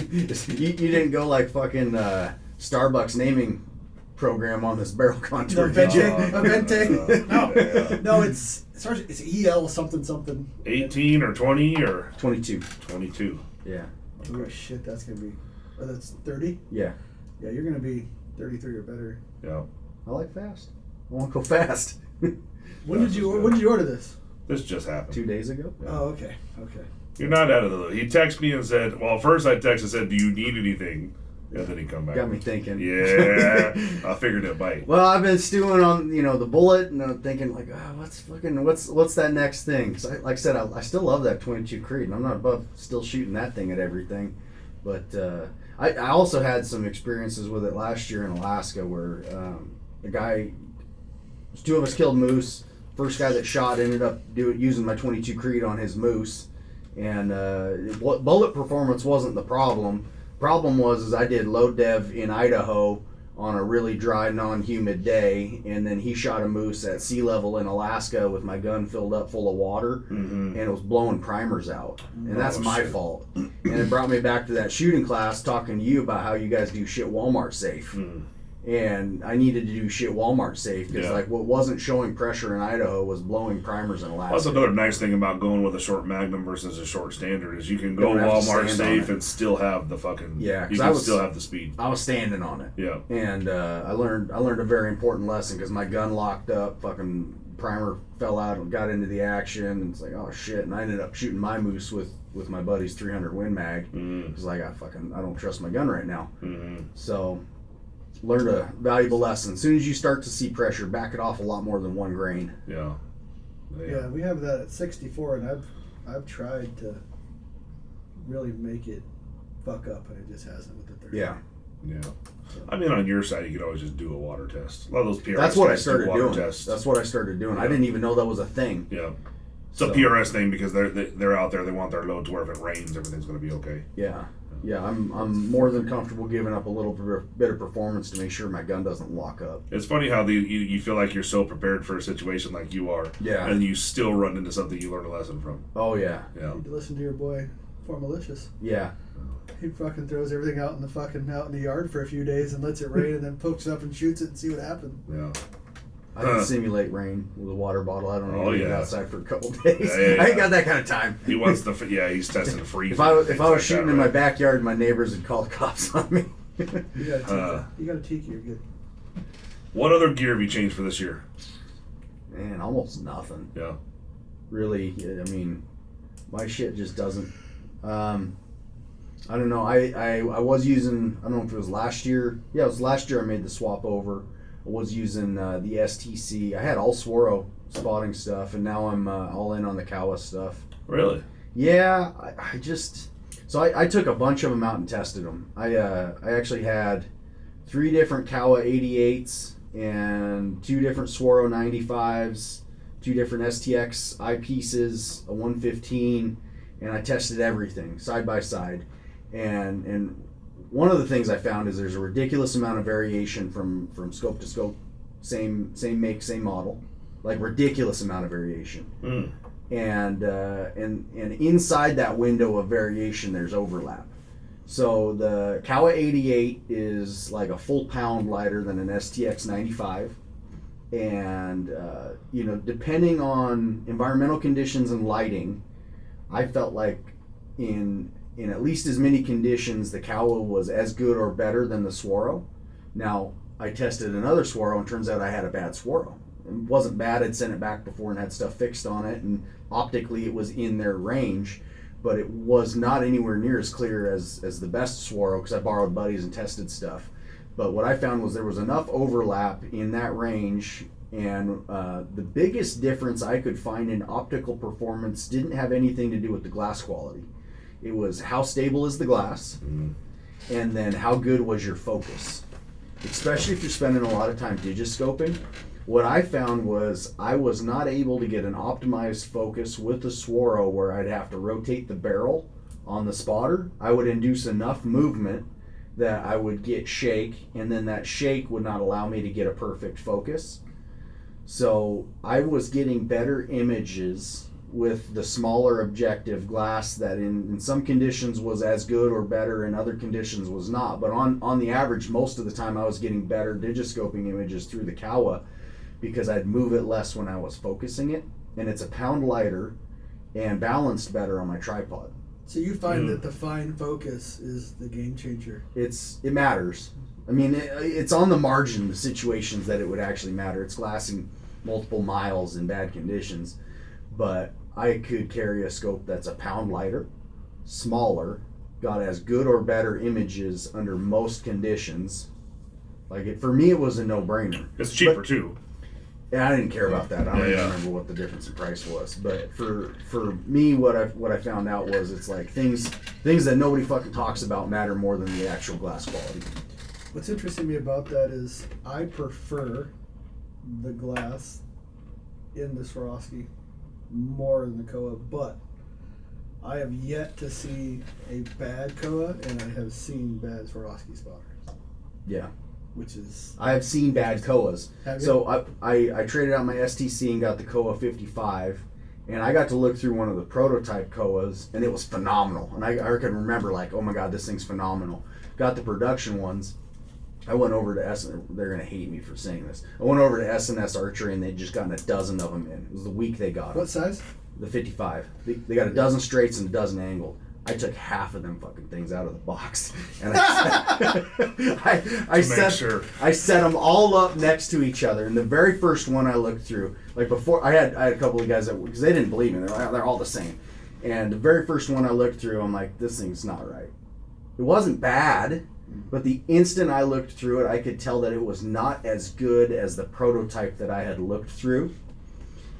you didn't go like fucking Starbucks naming program on this barrel contour. No, it's EL something. 18 or 20 or 22. 22. Yeah. Okay. Oh shit, that's gonna be. Oh, that's 30. Yeah. Yeah, you're gonna be 33 or better. Yeah. I like fast. I want to go fast. When did you order this? This just happened 2 days ago. Yeah. Oh, okay. You're not out of the loop. He texted me and said, well, first I texted and said, do you need anything? And then he come back. Got me thinking. Yeah. I figured it might. Well, I've been stewing on, the bullet, and I'm thinking like, what's that next thing? 'Cause like I said, I still love that 22 Creed, and I'm not above still shooting that thing at everything. But I also had some experiences with it last year in Alaska where two of us killed moose. First guy that shot ended up using my 22 Creed on his moose, And bullet performance wasn't the problem. Problem was I did load dev in Idaho on a really dry, non-humid day, and then he shot a moose at sea level in Alaska with my gun filled up full of water, and it was blowing primers out. And that's my fault. And it brought me back to that shooting class talking to you about how you guys do shit Walmart safe. And I needed to do shit Walmart safe because like what wasn't showing pressure in Idaho was blowing primers in Alaska. That's another nice thing about going with a short Magnum versus a short Standard is you can go Walmart safe and still have the fucking you can still have the speed. I was standing on it. Yeah. And I learned a very important lesson because my gun locked up, fucking primer fell out and got into the action, and it's like, oh shit, and I ended up shooting my moose with my buddy's 300 Win Mag because like I don't trust my gun right now. So learned a valuable lesson. As soon as you start to see pressure, back it off a lot more than 1 grain. Yeah, we have that at 64, and I've tried to really make it fuck up, and it just hasn't with the 30. Yeah. I mean, on your side, you could always just do a water test. A lot of those PRS That's what I started doing. Tests. That's what I started doing. I didn't even know that was a thing. Yeah. It's a PRS thing because they're out there. They want their load to where if it rains, everything's going to be okay. Yeah, I'm more than comfortable giving up a little bit of performance to make sure my gun doesn't lock up. It's funny how you feel like you're so prepared for a situation like you are, and you still run into something you learn a lesson from. Oh yeah. You need to listen to your boy, For Malicious. Yeah. He fucking throws everything out in the yard for a few days and lets it rain and then pokes up and shoots it and see what happens. Yeah. I can simulate rain with a water bottle. I don't know. Get outside for a couple days. Yeah. I ain't got that kind of time. He wants he's testing the freezer. If I was shooting in my backyard, my neighbors would call the cops on me. You got a tiki, you're good. What other gear have you changed for this year? Man, almost nothing. Yeah. Really, I mean, my shit just doesn't. I don't know. I was using. I don't know if it was last year. Yeah, it was last year. I made the swap over. I was using the STC. I had all Swaro spotting stuff, and now I'm all in on the Kawa stuff. Really? Yeah, I took a bunch of them out and tested them. I actually had 3 different Kawa 88s and 2 different Swaro 95s, 2 different STX eyepieces, a 115, and I tested everything side by side. And one of the things I found is there's a ridiculous amount of variation from scope to scope, same make, same model, like ridiculous amount of variation. And inside that window of variation, there's overlap. So the Kawa 88 is like a full pound lighter than an STX 95, and depending on environmental conditions and lighting, I felt like in at least as many conditions, the Kawa was as good or better than the Swaro. Now, I tested another Swaro, and turns out I had a bad Swaro. It wasn't bad. I'd sent it back before and had stuff fixed on it, and optically it was in their range, but it was not anywhere near as clear as the best Swaro because I borrowed buddies and tested stuff. But what I found was there was enough overlap in that range, and the biggest difference I could find in optical performance didn't have anything to do with the glass quality. It was how stable is the glass, and then how good was your focus. Especially if you're spending a lot of time digiscoping. What I found was I was not able to get an optimized focus with the Swaro where I'd have to rotate the barrel on the spotter. I would induce enough movement that I would get shake, and then that shake would not allow me to get a perfect focus. So I was getting better images with the smaller objective glass that in some conditions was as good or better, in other conditions was not. But on the average, most of the time I was getting better digiscoping images through the Kawa because I'd move it less when I was focusing it, and it's a pound lighter and balanced better on my tripod. So you find that the fine focus is the game changer? It matters. I mean, it's on the margin, the situations that it would actually matter. It's glassing multiple miles in bad conditions. But I could carry a scope that's a pound lighter, smaller, got as good or better images under most conditions. For me, it was a no-brainer. It's cheaper too. Yeah, I didn't care about that. I don't even remember what the difference in price was. But for me, what I found out was it's like things that nobody fucking talks about matter more than the actual glass quality. What's interesting to me about that is I prefer the glass in the Swarovski more than the Koa, but I have yet to see a bad Koa, and I have seen bad Swarovski spotters. Yeah. Which is... I have seen bad Koas. Have you? So I traded out my STC and got the Koa 55, and I got to look through one of the prototype Koas, and it was phenomenal. And I can remember, like, oh my god, this thing's phenomenal. Got the production ones. I went over to they're going to hate me for saying this. I went over to S&S Archery, and they'd just gotten a dozen of them in. It was the week they got them. What size? The 55. They got a dozen straights and a dozen angled. I took half of them fucking things out of the box, and I set them all up next to each other. And the very first one I looked through, like before, I had a couple of guys that, because they didn't believe me, they're all the same. And the very first one I looked through, I'm like, this thing's not right. It wasn't bad, but the instant I looked through it, I could tell that it was not as good as the prototype that I had looked through.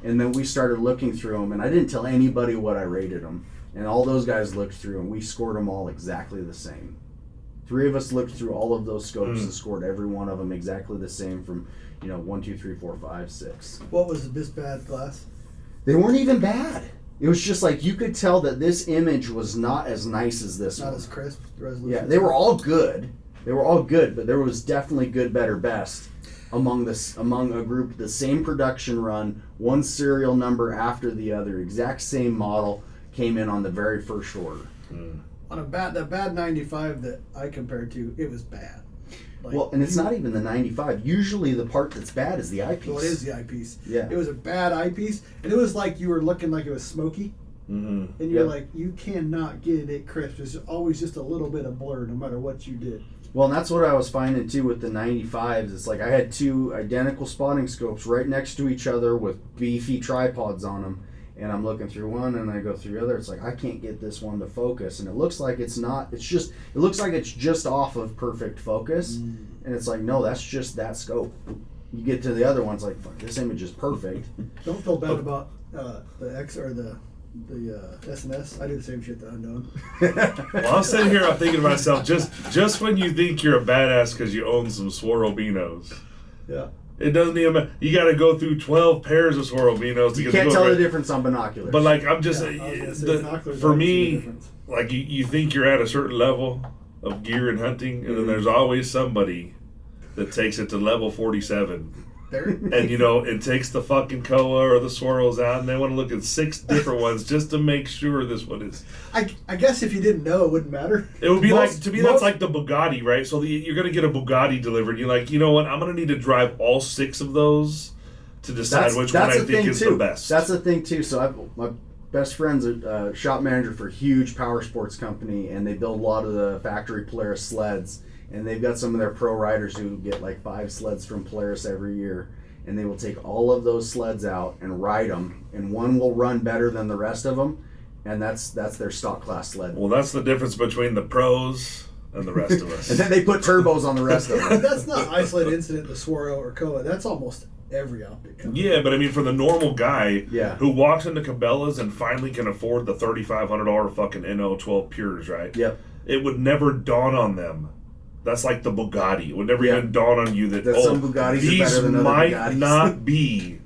And then we started looking through them, and I didn't tell anybody what I rated them. And all those guys looked through, and we scored them all exactly the same. 3 of us looked through all of those scopes and scored every one of them exactly the same from, 1, 2, 3, 4, 5, 6. What was this bad glass? They weren't even bad. It was just like you could tell that this image was not as nice as this one. Not as crisp, the resolution. Yeah, they were all good. But there was definitely good, better, best among a group, the same production run, one serial number after the other, exact same model. Came in on the very first order. On that bad 95 that I compared to, it was bad. Like, well, and it's not even the 95. Usually the part that's bad is the eyepiece. Well, it is the eyepiece. Yeah. It was a bad eyepiece, and it was like you were looking like it was smoky. Mm-hmm. And you're like, you cannot get it crisp. There's always just a little bit of blur no matter what you did. Well, and that's what I was finding too with the 95s. It's like I had 2 identical spotting scopes right next to each other with beefy tripods on them. And I'm looking through one, and I go through the other. It's like I can't get this one to focus, and it looks like it's not. It looks like it's just off of perfect focus, and it's like no, that's just that scope. You get to the other one, it's like fuck, this image is perfect. Don't feel bad about the X or the S&S. I do the same shit that I'm doing. Well, I'm sitting here, I'm thinking to myself, just when you think you're a badass because you own some Swirl Binos. Yeah. It doesn't even. You got to go through 12 pairs of Swirl Binos to you get. You can't tell the difference on binoculars. But like I'm just for me, the like you think you're at a certain level of gear and hunting, and then there's always somebody that takes it to level 47. And it takes the fucking Koa or the swirls out, and they want to look at 6 different ones just to make sure this one is. I guess if you didn't know, it wouldn't matter. It would be that's like the Bugatti, right? So you're gonna get a Bugatti delivered. You're like, you know what? I'm gonna need to drive all 6 of those to decide which one I think is the best. That's the thing too. So my best friend's a shop manager for a huge power sports company, and they build a lot of the factory Polaris sleds. And they've got some of their pro riders who get like 5 sleds from Polaris every year. And they will take all of those sleds out and ride them. And one will run better than the rest of them. And that's their stock class sled. Well, that's the difference between the pros and the rest of us. And then they put turbos on the rest of them. That's not an isolated incident to Swirl or Koa. That's almost every optic company. Yeah, but I mean, for the normal guy who walks into Cabela's and finally can afford the $3,500 fucking NO12 Pures, right? Yep. It would never dawn on them. That's like the Bugatti. It would never even dawn on you that some Bugattis these are better than other might Bugattis. not be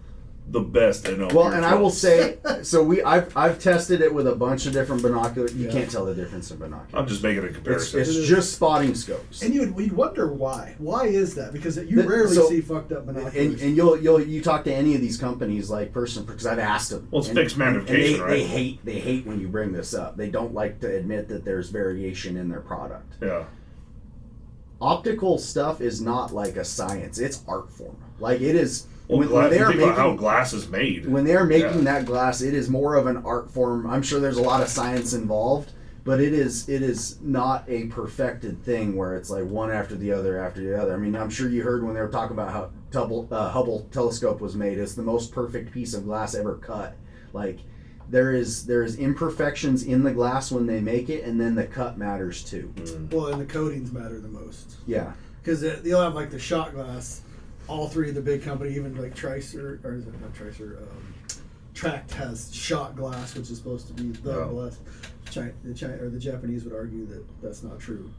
the best NO. Well, and I will say, so I've tested it with a bunch of different binoculars. You can't tell the difference in binoculars. I'm just making a comparison. It's just spotting scopes. And you'd wonder why. Why is that? Because you rarely see fucked up binoculars. And you talk to any of these companies because I've asked them. Well, it's fixed magnification, right? They hate when you bring this up. They don't like to admit that there's variation in their product. Yeah. Optical stuff is not like a science; it's art form. Like it is. Well, when they are making how glass is made. When they are making that glass, it is more of an art form. I'm sure there's a lot of science involved, but it is not a perfected thing where it's like one after the other after the other. I mean, I'm sure you heard when they were talking about how Hubble telescope was made. It's the most perfect piece of glass ever cut. Like there is imperfections in the glass when they make it, and then the cut matters too. Well, and the coatings matter the most. Yeah, because they'll have like the shot glass. All 3 of the big company, even like Tracer, or is it not Tracer? Tract has shot glass, which is supposed to be the glass. The Japanese would argue that that's not true.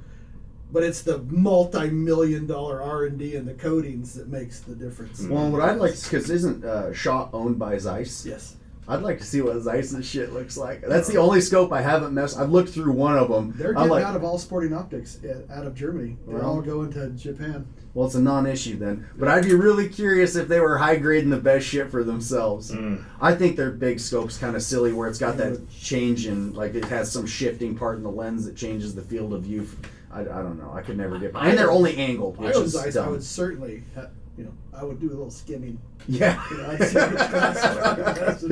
But it's the multi-million-dollar R&D in the coatings that makes the difference. Well, what I'd like, because isn't Shot owned by Zeiss? Yes. I'd like to see what Zeiss's shit looks like. That's the only scope I haven't messed. I've looked through one of them. They're getting out of all sporting optics out of Germany. They're all going to Japan. Well, it's a non-issue then. But I'd be really curious if they were high-grading the best shit for themselves. I think their big scope's kind of silly where it's got that change in, like it has some shifting part in the lens that changes the field of view. I don't know. I could never get... And they're only angled, which is dumb. I would certainly... I would do a little skimming. Yeah. I'd see which class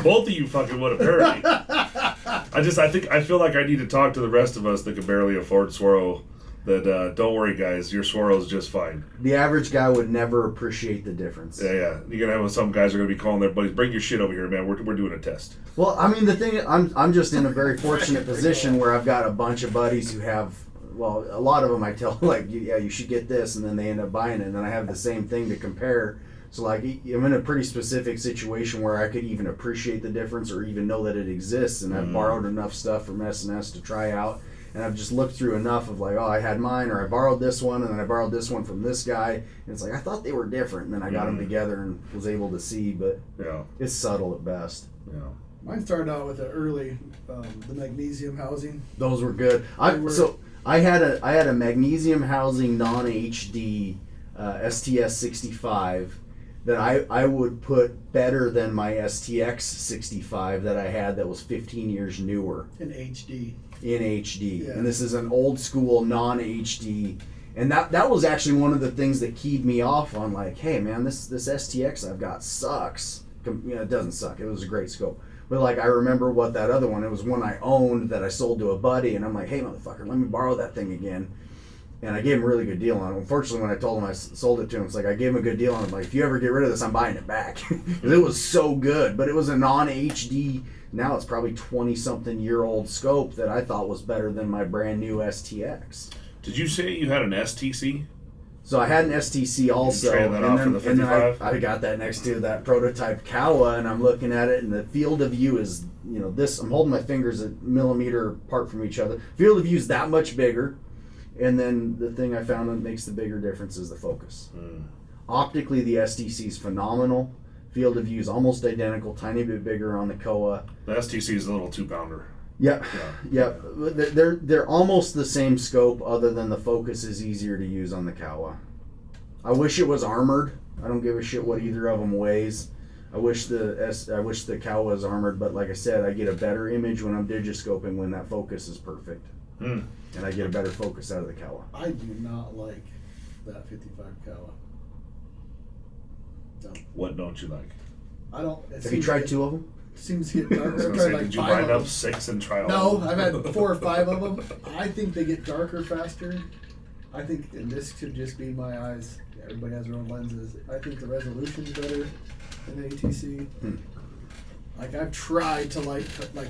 both of you fucking would apparently. I feel like I need to talk to the rest of us that can barely afford Swirl. That don't worry, guys, your Swirl's just fine. The average guy would never appreciate the difference. Yeah. You're gonna have some guys are gonna be calling their buddies, bring your shit over here, man. We're doing a test. Well, I mean, the thing, I'm just in a very fortunate position where I've got a bunch of buddies who have. Well, a lot of them I tell, like, yeah, you should get this, and then they end up buying it, and then I have the same thing to compare. So, like, I'm in a pretty specific situation where I could even appreciate the difference or even know that it exists, and I've borrowed enough stuff from S&S to try out, and I've just looked through enough of, like, oh, I had mine, or I borrowed this one, and then I borrowed this one from this guy, and it's like, I thought they were different, and then I got them together and was able to see, but it's subtle at best. Yeah. Mine started out with the early, the magnesium housing. Those were good. I had a magnesium housing non-HD STS 65 that I would put better than my STX 65 that I had that was 15 years newer. In HD. Yeah. And this is an old school non-HD. And that was actually one of the things that keyed me off on, like, hey man, this STX I've got sucks. It doesn't suck. It was a great scope. But, like, I remember what that other one, it was one I owned that I sold to a buddy, and I'm like, hey, motherfucker, let me borrow that thing again. And I gave him a really good deal on it. Unfortunately, when I told him I sold it to him, it's like, I gave him a good deal on it. I'm like, if you ever get rid of this, I'm buying it back. It was so good, but it was a non-HD, now it's probably 20-something-year-old scope that I thought was better than my brand new STX. Did you say you had an STC? So I had an STC also, and then I got that next to that prototype Kawa, and I'm looking at it, and the field of view is, this, I'm holding my fingers a millimeter apart from each other. Field of view is that much bigger, and then the thing I found that makes the bigger difference is the focus. Optically, the STC is phenomenal. Field of view is almost identical, tiny bit bigger on the Kowa. The STC is a little 2-pounder. Yep. They're almost the same scope, other than the focus is easier to use on the Kawa. I wish it was armored. I don't give a shit what either of them weighs. I wish the Kawa was armored, but like I said, I get a better image when I'm digiscoping when that focus is perfect, and I get a better focus out of the Kawa. I do not like that 55 Kawa. No. What don't you like? I don't. Have you tried 2 of them? Seems to get darker. Did you line up 6 and try all No, of them? I've had 4 or 5 of them. I think they get darker faster. I think, and this could just be my eyes. Everybody has their own lenses. I think the resolution's better than the ATC. Like, I've tried to like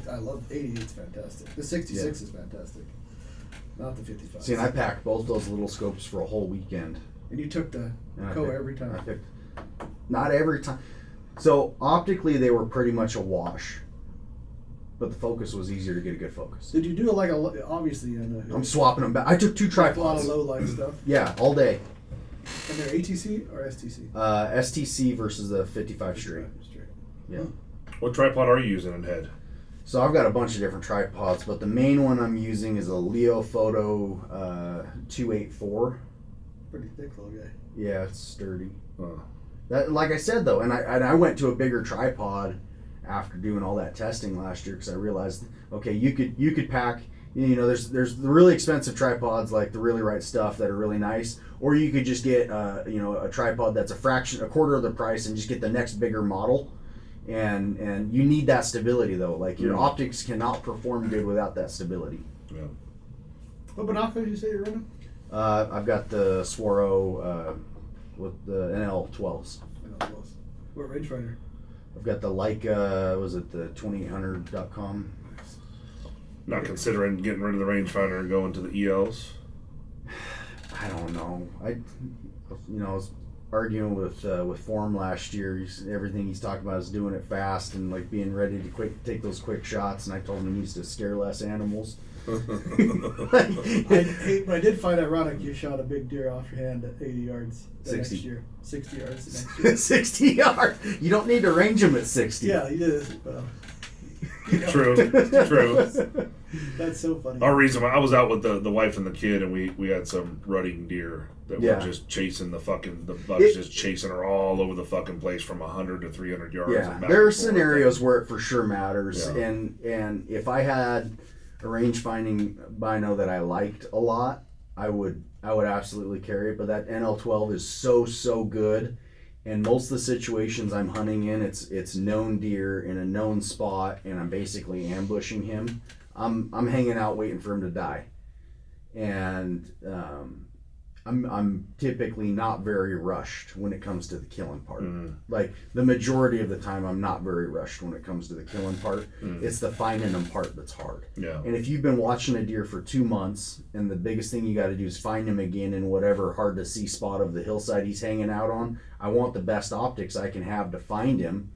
I love 88. It's fantastic. The 66 is fantastic. Not the 55. See, and I packed both those little scopes for a whole weekend. And you took the Kowa every time. I picked, not every time. So optically, they were pretty much a wash, but the focus was easier to get a good focus. Did you do obviously? I'm swapping them back. I took 2 tripods. A lot of low light stuff. Yeah, all day. And they're ATC or STC? STC versus the 55 straight. Yeah. What tripod are you using in head? So I've got a bunch of different tripods, but the main one I'm using is a Leo Photo 284. Pretty thick little guy. Yeah, it's sturdy. Oh. That, like I said though, and I went to a bigger tripod after doing all that testing last year because I realized, okay, you could pack. There's the really expensive tripods like the Really Right Stuff that are really nice, or you could just get a tripod that's a quarter of the price and just get the next bigger model. And you need that stability though. Like your optics cannot perform good without that stability. Yeah. What binoculars did you say you're running? I've got the Swaro with the NL12s. What rangefinder? I've got the Leica, was it the 2800.com? Not considering getting rid of the rangefinder and going to the ELs? I don't know. arguing with Form last year. Everything he's talking about is doing it fast and like being ready to take those quick shots. And I told him he needs to scare less animals. I did find ironic you shot a big deer off your hand at 80 yards the 60. next year. 60 yards the next year. 60 yards. You don't need to range them at 60. Yeah, you did. True. That's so funny. Our reason why I was out with the wife and the kid, and we had some rutting deer that were just chasing the bucks just chasing her all over the fucking place from 100 to 300 yards. Yeah, there are scenarios where it for sure matters, and if I had a range-finding bino that I liked a lot, I would absolutely carry it. But that NL12 is so good, and most of the situations I'm hunting in, it's known deer in a known spot, and I'm basically ambushing him. I'm hanging out waiting for him to die, and I'm typically not very rushed when it comes to the killing part. Like the majority of the time, I'm not very rushed when it comes to the killing part. It's the finding them part that's hard. Yeah. And if you've been watching a deer for 2 months, and the biggest thing you got to do is find him again in whatever hard to see spot of the hillside he's hanging out on, I want the best optics I can have to find him.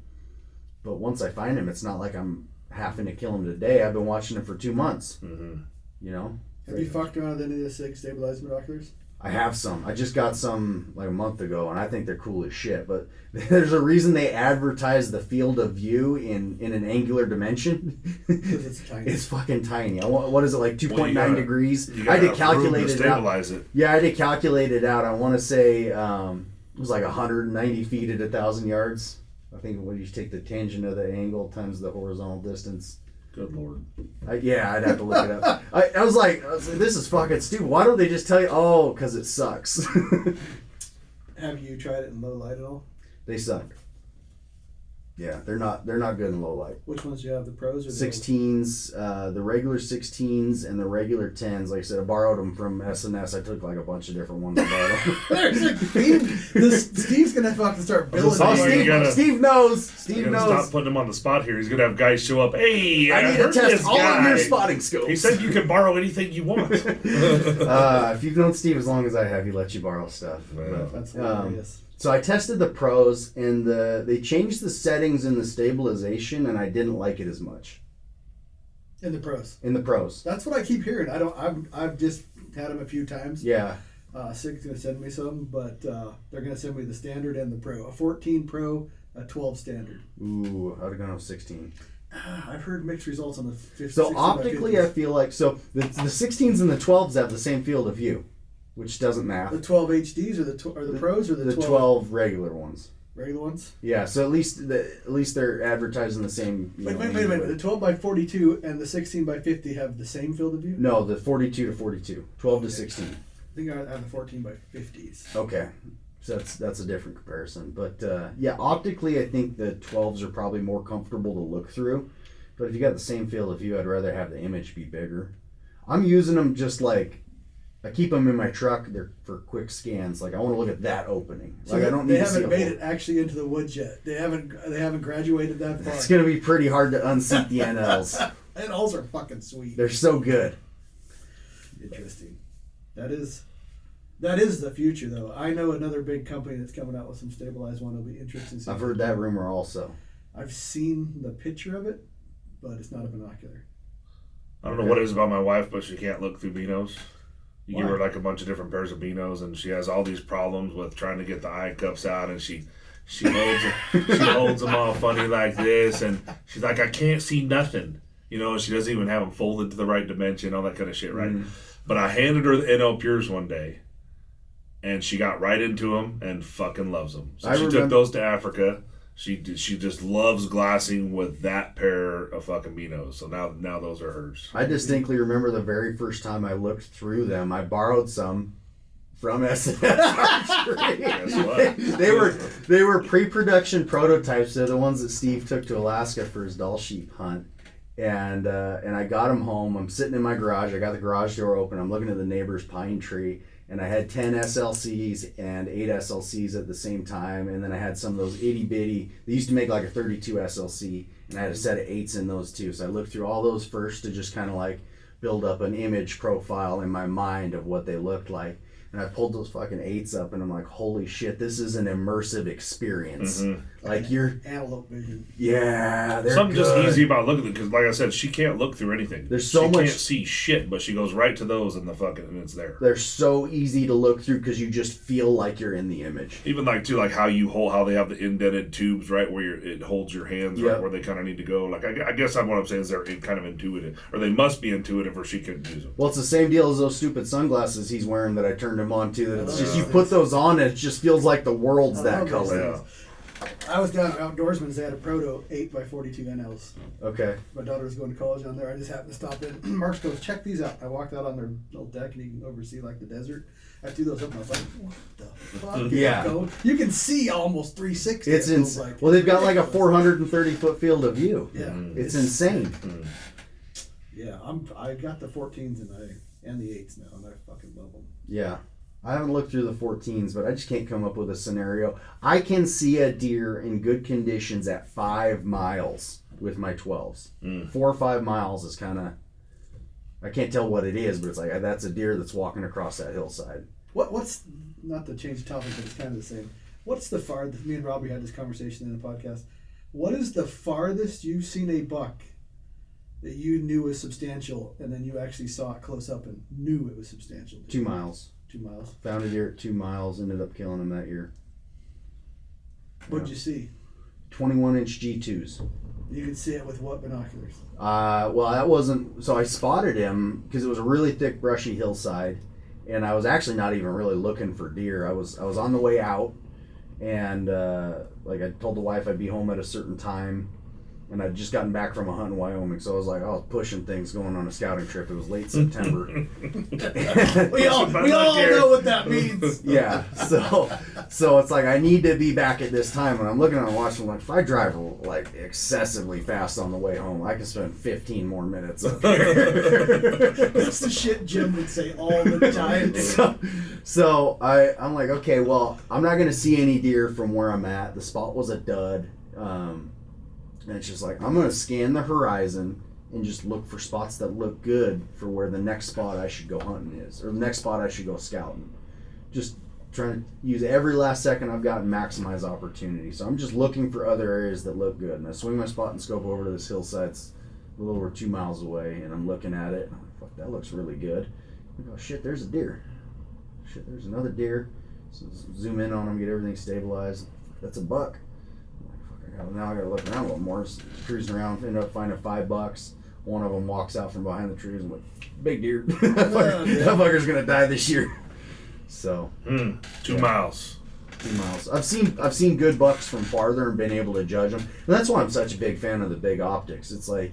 But once I find him, it's not like I'm having to kill him today. I've been watching him for 2 months. You know. Have you fucked around with any of the SIG stabilized binoculars? I have some. I just got some like a month ago, and I think they're cool as shit. But there's a reason they advertise the field of view in an angular dimension. It's tiny. It's fucking tiny. What is it, like 2.9 degrees? I had to calculate it out. Yeah, I had to calculate it out. I want to say it was like 190 feet at 1,000 yards. I think when you take the tangent of the angle times the horizontal distance. Good Lord. I'd have to look it up. I was like, this is fucking stupid. Why don't they just tell you, oh, because it sucks. Have you tried it in low light at all? They suck. Yeah, they're not good in low light. Which ones do you have, the pros or the 16s, the regular 16s and the regular 10s. Like I said, I borrowed them from S&S. I took like a bunch of different ones. There's a theme. Steve's gonna fucking start building. Steve knows. Steve knows. Stop putting him on the spot here. He's gonna have guys show up. Hey, I need to test all of your spotting scopes. He said you can borrow anything you want. If you've known Steve as long as I have, he lets you borrow stuff. Well, that's hilarious. So I tested the pros, and they changed the settings in the stabilization, and I didn't like it as much. In the pros. That's what I keep hearing. I've just had them a few times. Yeah. SIG's gonna send me some, but they're gonna send me the standard and the pro. A 14 pro, a 12 standard. Ooh, I'd have gone with 16. I've heard mixed results on the 15. So optically, I feel like the 16s and the 12s have the same field of view, which doesn't matter. The 12 HDs or the pros or the 12 regular ones. Regular ones? Yeah, so at least they're advertising the same. Wait a minute. The 12 by 42 and the 16 by 50 have the same field of view? No, the 42 to 42, 12 to 16. I think I have the 14 by 50s. Okay, so that's a different comparison. But yeah, optically, I think the 12s are probably more comfortable to look through. But if you got the same field of view, I'd rather have the image be bigger. I'm using them just like. I keep them in my truck. They're for quick scans. Like I want to look at that opening. So like I don't need to see. They haven't made it actually into the woods yet. They haven't graduated that far. It's gonna be pretty hard to unseat the NLs. NLs are fucking sweet. They're so good. Interesting. That is the future, though. I know another big company that's coming out with some stabilized one. It'll be interesting. I've heard that rumor also. I've seen the picture of it, but it's not a binocular. I don't know what it is about my wife, but she can't look through binos. You Why? give her like a bunch of different pairs of binos, and she has all these problems with trying to get the eye cups out, and she holds them all funny like this, and she's like, I can't see nothing. You know, she doesn't even have them folded to the right dimension, all that kind of shit, right? But I handed her the NL Pures one day, and she got right into them and fucking loves them. So she took those to Africa. She just loves glassing with that pair of fucking binos. So now those are hers. I distinctly remember the very first time I looked through them. I borrowed some from S&S Archery. Guess what? They were pre-production prototypes. They're the ones that Steve took to Alaska for his doll sheep hunt. And I got them home. I'm sitting in my garage. I got the garage door open. I'm looking at the neighbor's pine tree. And I had 10 SLCs and 8 SLCs at the same time. And then I had some of those itty bitty. They used to make like a 32 SLC. And I had a set of 8s in those too. So I looked through all those first to just kind of like build up an image profile in my mind of what they looked like. And I pulled those fucking 8s up, and I'm like, holy shit, this is an immersive experience. Like you're antelope vision. Yeah, they're something good. just easy about looking because, like I said, she can't look through anything. There's so she much. Can't see shit, but she goes right to those and and it's there. They're so easy to look through because you just feel like you're in the image. Even like too, like how they have the indented tubes right where it holds your hands right where they kind of need to go. Like I guess what I'm saying is they're kind of intuitive, or they must be intuitive, or she couldn't use them. Well, it's the same deal as those stupid sunglasses he's wearing that I turned him on to. It's just you put those on and it just feels like the world's that color. Yeah. I was down at Outdoorsman's. They had a Proto 8x42 NLs. Okay. My daughter was going to college down there. I just happened to stop in. Marks goes, check these out. I walked out on their little deck and you can oversee like the desert. I threw those up and I was like, what the fuck? Yeah. You can see almost 360. It's insane. Like, well, they've got like a 430-foot field of view. Yeah. It's insane. Yeah, I got the 14s and the 8s now, and I fucking love them. Yeah. I haven't looked through the 14s, but I just can't come up with a scenario. I can see a deer in good conditions at 5 miles with my 12s. 4 or 5 miles is kind of, I can't tell what it is, but it's like, that's a deer that's walking across that hillside. What's, not to change the topic, but it's kind of the same. What's the farthest, me and Robbie had this conversation in the podcast, what is the farthest you've seen a buck that you knew was substantial, and then you actually saw it close up and knew it was substantial? 2 miles. 2 miles. Found a deer at 2 miles, ended up killing him that year. What'd you see? 21-inch G2s. You could see it with what binoculars? Well, that wasn't, so I spotted him because it was a really thick, brushy hillside, and I was actually not even really looking for deer. I was on the way out, and like I told the wife I'd be home at a certain time, and I'd just gotten back from a hunt in Wyoming, so I was like, I was pushing things, going on a scouting trip. It was late September. we all know what that means. Yeah, so it's like I need to be back at this time, and I'm looking at watching, like, if I drive like excessively fast on the way home, I can spend 15 more minutes up here. That's the shit Jim would say all the time. So I'm like, okay, well, I'm not gonna see any deer from where I'm at. The spot was a dud. And it's just like, I'm going to scan the horizon and just look for spots that look good for where the next spot I should go hunting is, or the next spot I should go scouting. Just trying to use every last second I've got and maximize opportunity. So I'm just looking for other areas that look good. And I swing my spot and scope over to this hillside. It's a little over 2 miles away, and I'm looking at it. And I'm like, fuck, that looks really good. I go, shit, there's a deer. Shit, there's another deer. So zoom in on him, get everything stabilized. That's a buck. Now I gotta look around a little more. Just cruising around, ended up finding $5. One of them walks out from behind the trees and went, big deer. that fucker's gonna die this year. So 2 miles. 2 miles. I've seen good bucks from farther and been able to judge them. And that's why I'm such a big fan of the big optics. It's like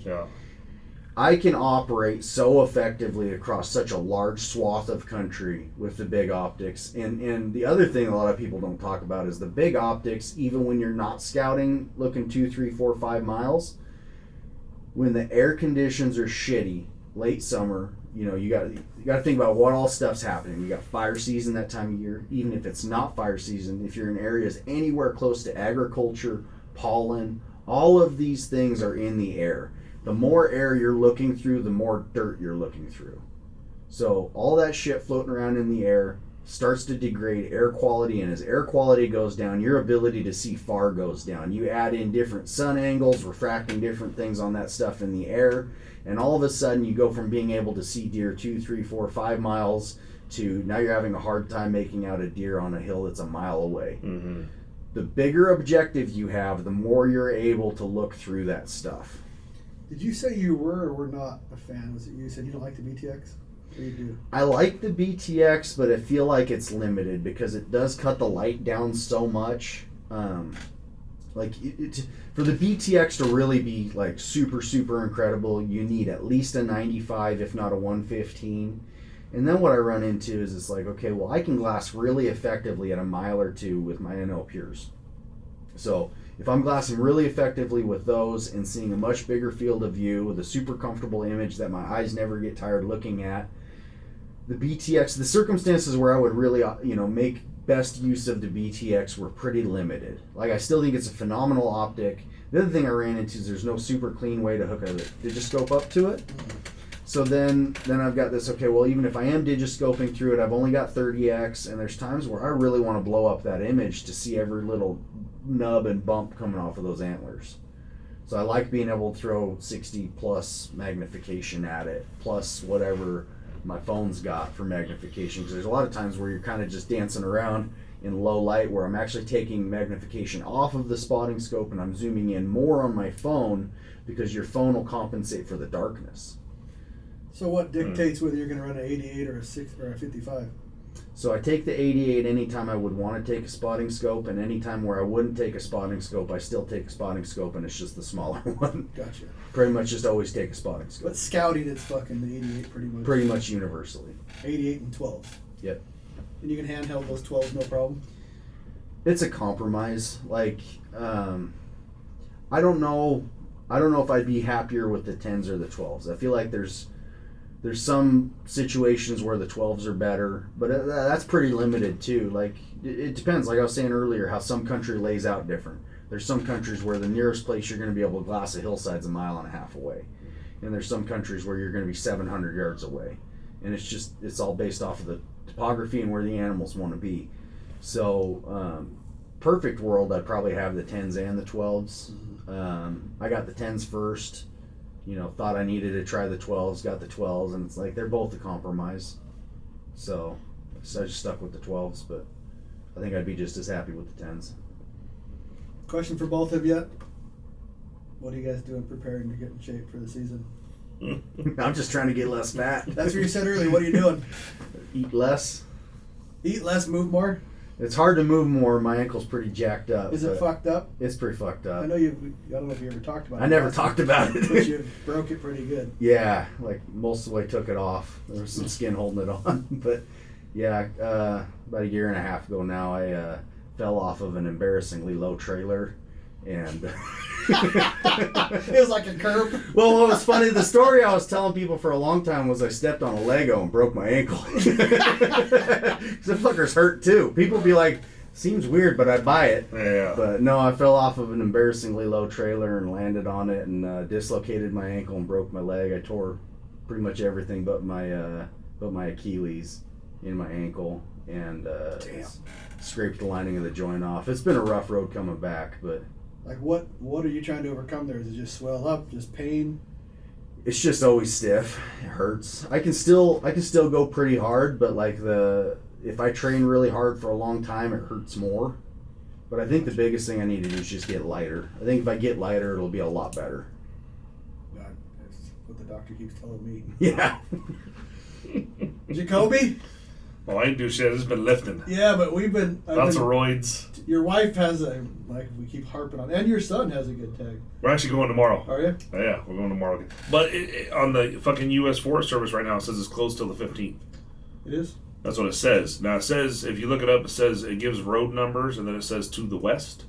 I can operate so effectively across such a large swath of country with the big optics. And the other thing a lot of people don't talk about is the big optics, even when you're not scouting, looking 2, 3, 4, 5 miles, when the air conditions are shitty, late summer, you got to think about what all stuff's happening. You got fire season that time of year. Even if it's not fire season, if you're in areas anywhere close to agriculture, pollen, all of these things are in the air. The more air you're looking through, the more dirt you're looking through. So all that shit floating around in the air starts to degrade air quality, and as air quality goes down, your ability to see far goes down. You add in different sun angles, refracting different things on that stuff in the air, and all of a sudden you go from being able to see deer 2, 3, 4, 5 miles to now you're having a hard time making out a deer on a hill that's a mile away. Mm-hmm. The bigger objective you have, the more you're able to look through that stuff. Did you say you were or were not a fan? Was it you said you don't like the BTX? Or you do? I like the BTX, but I feel like it's limited because it does cut the light down so much. For the BTX to really be like super, super incredible, you need at least a 95, if not a 115. And then what I run into is it's like, okay, well, I can glass really effectively at a mile or two with my NL Pures. So if I'm glassing really effectively with those and seeing a much bigger field of view with a super comfortable image that my eyes never get tired looking at, the BTX, the circumstances where I would really, make best use of the BTX were pretty limited. Like, I still think it's a phenomenal optic. The other thing I ran into is there's no super clean way to hook a digoscope up to it. So then I've got this, okay, well, even if I am digiscoping through it, I've only got 30x, and there's times where I really want to blow up that image to see every little nub and bump coming off of those antlers. So I like being able to throw 60 plus magnification at it, plus whatever my phone's got for magnification, because there's a lot of times where you're kind of just dancing around in low light where I'm actually taking magnification off of the spotting scope and I'm zooming in more on my phone because your phone will compensate for the darkness. So what dictates whether you're going to run an 88 or a 6 or a 55? So I take the 88 anytime I would want to take a spotting scope, and anytime where I wouldn't take a spotting scope, I still take a spotting scope, and it's just the smaller one. Gotcha. Pretty much just always take a spotting scope. But scouting, it's fucking the 88 pretty much. Pretty much universally. 88 and 12. Yep. And you can handheld those 12s, no problem. It's a compromise. Like, I don't know if I'd be happier with the 10s or the 12s. I feel like there's some situations where the 12s are better, but that's pretty limited too. Like, it depends. Like I was saying earlier, how some country lays out different. There's some countries where the nearest place you're going to be able to glass a hillside's 1.5 miles away. And there's some countries where you're going to be 700 yards away. And it's all based off of the topography and where the animals want to be. So, perfect world, I'd probably have the 10s and the 12s. I got the 10s first. Thought I needed to try the 12s, got the 12s, and it's like they're both a compromise. So I just stuck with the 12s, but I think I'd be just as happy with the 10s. Question for both of you. What are you guys doing preparing to get in shape for the season? I'm just trying to get less fat. That's what you said earlier. What are you doing? Eat less. Eat less, move more? It's hard to move more. My ankle's pretty jacked up. Is it fucked up? It's pretty fucked up. I know I don't know if you ever talked about it. I never talked about it. But you broke it pretty good. Yeah, like most of the way took it off. There was some skin holding it on. But yeah, about 1.5 years ago now, I fell off of an embarrassingly low trailer. And it was like a curb. Well, what was funny, the story I was telling people for a long time was I stepped on a Lego and broke my ankle. The fuckers hurt too. People be like, seems weird, but I'd buy it. Yeah. But no, I fell off of an embarrassingly low trailer and landed on it and dislocated my ankle and broke my leg. I tore pretty much everything but my Achilles in my ankle and scraped the lining of the joint off. It's been a rough road coming back, but. Like what are you trying to overcome there? Is it just swell up, just pain? It's just always stiff. It hurts. I can still go pretty hard, but like if I train really hard for a long time, it hurts more. But I think the biggest thing I need to do is just get lighter. I think if I get lighter, it'll be a lot better. God, that's what the doctor keeps telling me. Yeah. Jacoby? Well, I ain't do shit. I've just been lifting. Yeah, but Lots of roids. Your wife has we keep harping on, and your son has a good tag. We're actually going tomorrow. Are you? Yeah, we're going tomorrow. But on the fucking U.S. Forest Service right now, it says it's closed till the 15th. It is? That's what it says. Now, it says, if you look it up, it says it gives road numbers, and then it says to the west.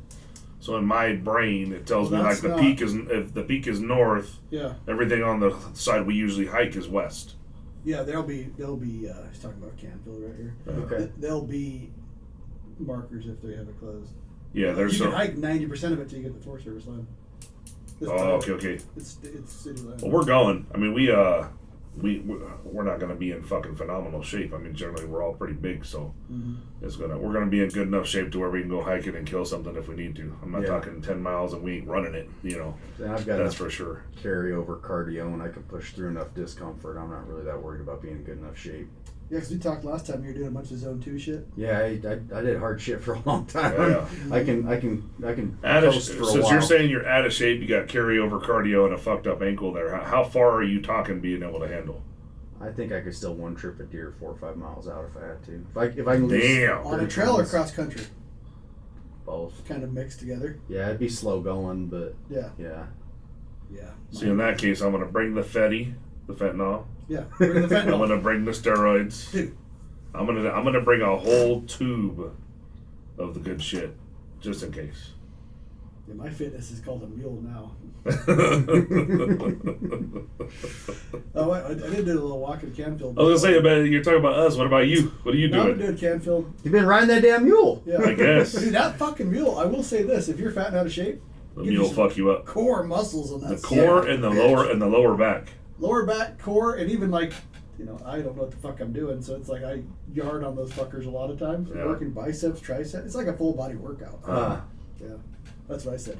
So in my brain, it tells me like if the peak is north, yeah, everything on the side we usually hike is west. Yeah, there'll be. He's talking about Canfield right here. Okay. There'll be markers if they have it closed. Yeah, there's you can hike 90% of it till you get the Forest Service line. Okay. It's city line. Well, we're going. I mean, we're not going to be in fucking phenomenal shape. I mean, generally we're all pretty big, so we're going to be in good enough shape to where we can go hiking and kill something if we need to. I'm not talking 10 miles and we ain't running it. I've got that's for sure. Carryover cardio, and I can push through enough discomfort. I'm not really that worried about being in good enough shape. Yeah, because we talked last time you were doing a bunch of Zone 2 shit. Yeah, I did hard shit for a long time. Yeah. I can toast for a while. Since you're saying you're out of shape, you got carryover cardio and a fucked up ankle there. How far are you talking being able to handle? I think I could still one trip a deer 4 or 5 miles out if I had to. If I can lose Damn. On a trail or cross country? Both. Kind of mixed together. Yeah, it'd be slow going, but yeah. See, in that case, I'm going to bring the fentanyl. Yeah, bring the fentanyl. I'm going to bring the steroids. Dude. I'm gonna bring a whole tube of the good shit, just in case. Yeah, my fitness is called a mule now. I did do a little walk in Canfield. I was gonna say, you're talking about us. What about you? What are you doing? I'm doing Canfield. You've been riding that damn mule. Yeah, I guess. Dude, that fucking mule. I will say this: if you're fat and out of shape, The mule will fuck you up. Core muscles on that. The core and the lower back. lower back, core, and even like, I don't know what the fuck I'm doing, so it's like I yard on those fuckers a lot of times. Yeah. Working biceps, triceps. It's like a full body workout. Yeah, that's what I said.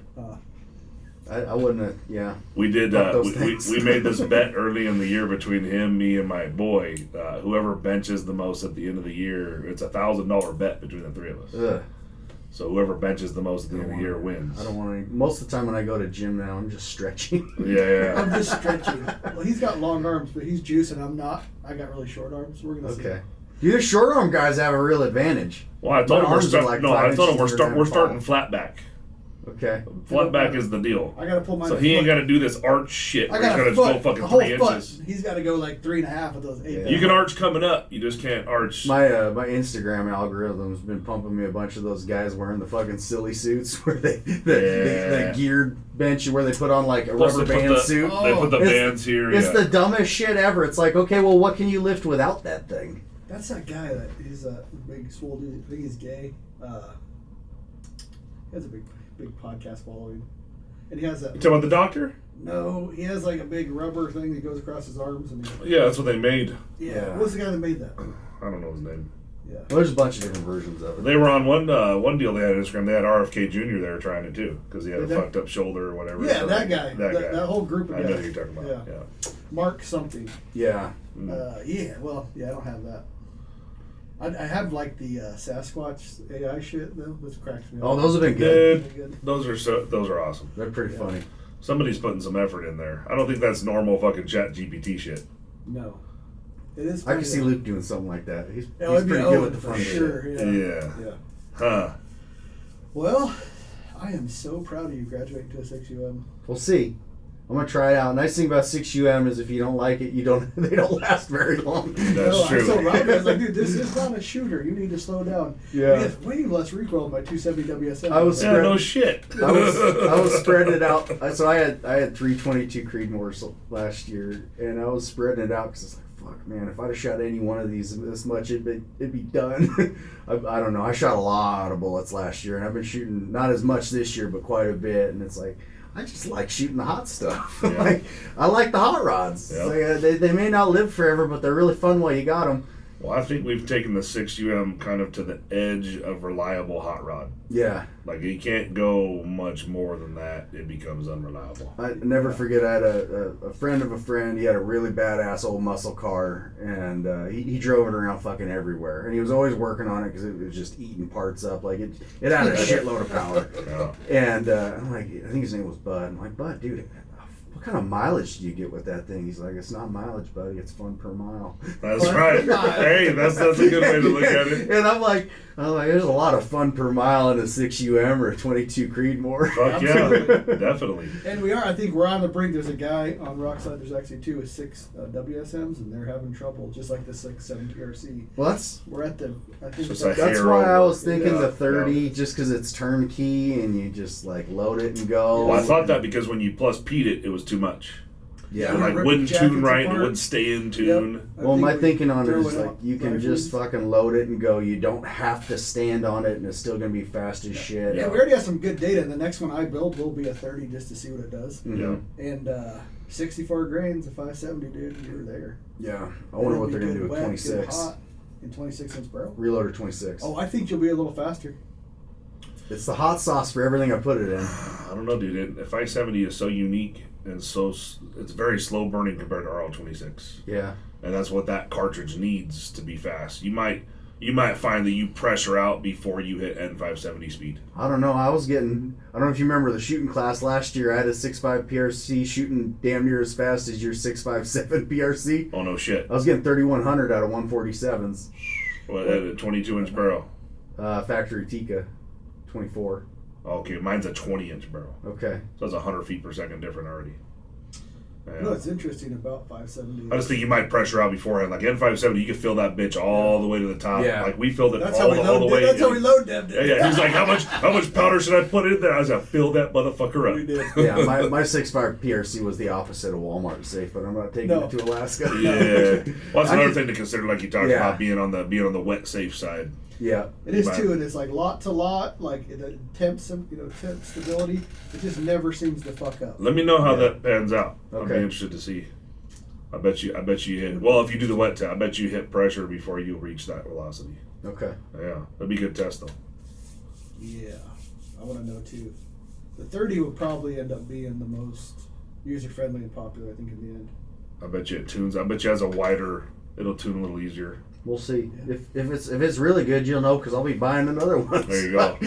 I wouldn't have, yeah. We did. Those We things. made this bet early in the year between him, me, and my boy. Whoever benches the most at the end of the year, it's $1,000 bet between the three of us. Ugh. So whoever benches the most at the end of the year wins. I don't want any. Most of the time when I go to gym now, I'm just stretching. Yeah. I'm just stretching. Well, he's got long arms, but he's juicing. I'm not. I got really short arms. So we're gonna see. Okay. You short arm guys have a real advantage. Well, I told My him arms are like 5 I told him inches we're longer starting than flat back. Okay. Flat back is the deal. I gotta pull my. So he ain't got to do this arch shit. I Where he's got got a to foot, go fucking a whole 3 foot. inches. He's got to go like 3.5 of those 8. Yeah. You can arch coming up. You just can't arch. My Instagram algorithm's been pumping me a bunch of those guys wearing the fucking silly suits where the geared bench where they put on like a Plus rubber they put band the- suit. They put the It's- bands here. It's yeah. the dumbest shit ever. It's like, okay, well, what can you lift without that thing? That's that guy that he's a big swole dude. I think he's gay. He has a big podcast following, and he has a You talking about the doctor? no. He has like a big rubber thing that goes across his arms, and Yeah, that's what they made. yeah. What's the guy that made that? I don't know his name. Yeah. Well, there's a bunch of different versions of it. They were on one deal they had on Instagram. They had RFK Jr. there trying it too because he had a Did they? fucked up shoulder or whatever. Yeah, So that guy. That guy. That whole group of I guys. know who you're talking about. Yeah. Yeah. Mark something. Yeah. Yeah. Well, yeah. I don't have that. I have like the Sasquatch AI shit though. This cracks me up. Oh, those have been good. Dude, Good. those are awesome. They're pretty funny. Somebody's putting some effort in there. I don't think that's normal fucking chat GPT shit. No. It is. I funny can see though. Luke doing something like that. He's it'd be pretty good Owen with the for funny sure. shit. Yeah. Yeah. Huh. Well, I am so proud of you graduating to a 6UM. We'll see. I'm gonna try it out. Nice thing about 6UM is if you don't like it, they don't last very long. That's true. I told Rob, I was like, dude, this is not a shooter. You need to slow down. Yeah. He has way less recoil than my 270 WSM. I was Yeah, no shit. I was spreading it out. So I had 322 Creedmoors last year, and I was spreading it out because it's like, fuck, man, if I'd have shot any one of these this much, it'd be done. I don't know. I shot a lot of bullets last year, and I've been shooting not as much this year, but quite a bit. And it's like, I just like shooting the hot stuff. Yeah. Like, I like the hot rods. Yeah. It's like, they may not live forever, but they're really fun while you got them. Well, I think we've taken the 6UM kind of to the edge of reliable hot rod. Yeah. Like, you can't go much more than that. It becomes unreliable. I never forget, I had a friend of a friend. He had a really badass old muscle car, and he drove it around fucking everywhere. And he was always working on it because it was just eating parts up. Like, it had a shitload of power. Yeah. And I'm like, I think his name was Bud. I'm like, Bud, dude, what kind of mileage do you get with that thing? He's like, it's not mileage, buddy. It's fun per mile. That's right. Hey, that's a good way to look at it. And I'm like, there's a lot of fun per mile in a 6UM or a 22 Creedmoor. Fuck yeah, definitely. And I think we're on the brink. There's a guy on Rockside, there's actually 2 with 6 WSMs, and they're having trouble, just like the 6.7 PRC. Well, We're at the, I think So it's that's- like that's Hero. why I was thinking Yeah, the 30, yeah. just because it's turnkey and you just like load it and go. Well, I thought that because when you plus P'd it was too much. Yeah. It like rip wouldn't jackets tune right. It apart. wouldn't stay in tune. Yep. I Well, think my we thinking on it throw is like out you can rifles. just fucking load it and go. You don't have to stand on it, and it's still gonna be fast as shit. Yeah, we already have some good data. And the next one I build will be a 30 just to see what it does. Mhm. And 64 grains, a 570, dude, you're there. Yeah. I wonder what they're gonna do with Wet, good 26. hot, and 26-inch barrel. Reloader 26. Oh, I think you'll be a little faster. It's the hot sauce for everything I put it in. I don't know, dude. The 570 is so unique and it's very slow burning compared to RL26, Yeah. and that's what that cartridge needs to be fast. You might find that you pressure out before you hit N570 speed. I don't know. I don't know if you remember the shooting class last year. I had a 6.5 PRC shooting damn near as fast as your 6.57 PRC. Oh no shit! I was getting 3,100 out of 147s. What, at a 22-inch barrel? Factory Tika, 24. Okay, mine's a 20-inch barrel, Okay. so that's 100 feet per second different already. Yeah. You know what's interesting about 570? I just think you might pressure out beforehand. Like N570, you can fill that bitch all the way to the top. Yeah. Like we filled it That's all how we the load. way. That's how we load them. Yeah, yeah. He's like, how much powder should I put in there? I was like, fill that motherfucker We up. did. Yeah, my 6.5 PRC was the opposite of Walmart safe, but I'm not taking No. it to Alaska. Yeah. Well, that's I another need- thing to consider. Like you talked Yeah. about being on the wet safe side. Yeah. It is Right. too, and it's like lot to lot, like the temp stability. It just never seems to fuck up. Let me know how Yeah. that pans out. I'd be Okay. interested to see. I bet you hit. Well, if you do the wet test, I bet you hit pressure before you reach that velocity. Okay. Yeah, that'd be a good test though. Yeah, I want to know too. The 30 would probably end up being the most user-friendly and popular, I think, in the end. I bet you it tunes. I bet you has a wider. It'll tune a little easier. We'll see. If it's really good, you'll know because I'll be buying another one. There you go.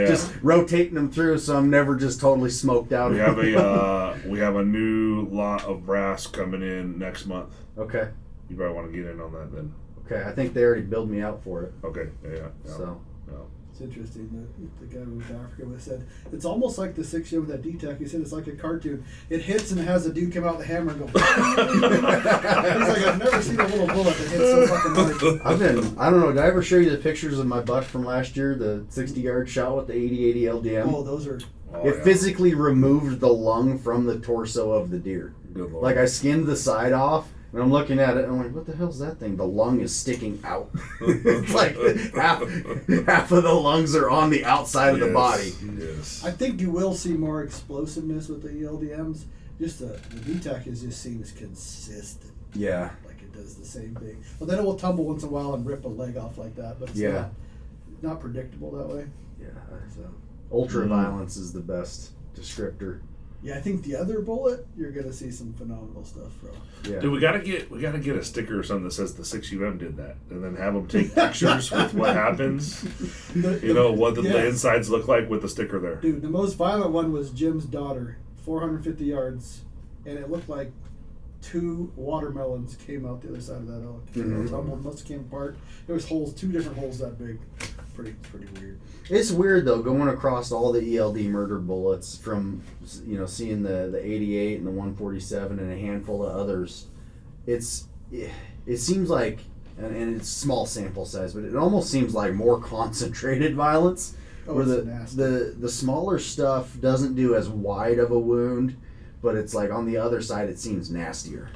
Just rotating them through, so I'm never just totally smoked out. We have a new lot of brass coming in next month. Okay. You probably want to get in on that then. Okay. I think they already billed me out for it. Okay. Yeah. So. It's interesting that the guy who was in Africa said it's almost like the 6U with that DTAC. He said it's like a cartoon. It hits and it has a dude come out with a hammer and go. He's like, I've never seen a little bullet that hits so fucking hard. I don't know, did I ever show you the pictures of my buck from last year, the 60-yard shot with the 80-80 LDM? Oh, those are. It physically removed the lung from the torso of the deer. Good Lord. Like I skinned the side off. And I'm looking at it, and I'm like, what the hell's that thing? The lung is sticking out. It's like half of the lungs are on the outside of the body. Yes. I think you will see more explosiveness with the ELDMs. Just the DTAC just seems consistent. Yeah. Like it does the same thing. Well, then it will tumble once in a while and rip a leg off like that, but it's not predictable that way. Yeah. So. Ultra violence is the best descriptor. Yeah, I think the other bullet, you're gonna see some phenomenal stuff, bro. Yeah. Dude, we gotta get a sticker or something that says the 6UM did that, and then have them take pictures with what happens. What the insides look like with the sticker there. Dude, the most violent one was Jim's daughter, 450 yards, and it looked like 2 watermelons came out the other side of that elk. Mm-hmm. Tumbled, must have came apart. There was holes, 2 different holes that big. Pretty weird. It's weird though, going across all the ELD murder bullets from seeing the 88 and the 147 and a handful of others. It seems like, and it's small sample size, but it almost seems like more concentrated violence. Where the smaller stuff doesn't do as wide of a wound, but it's like on the other side it seems nastier.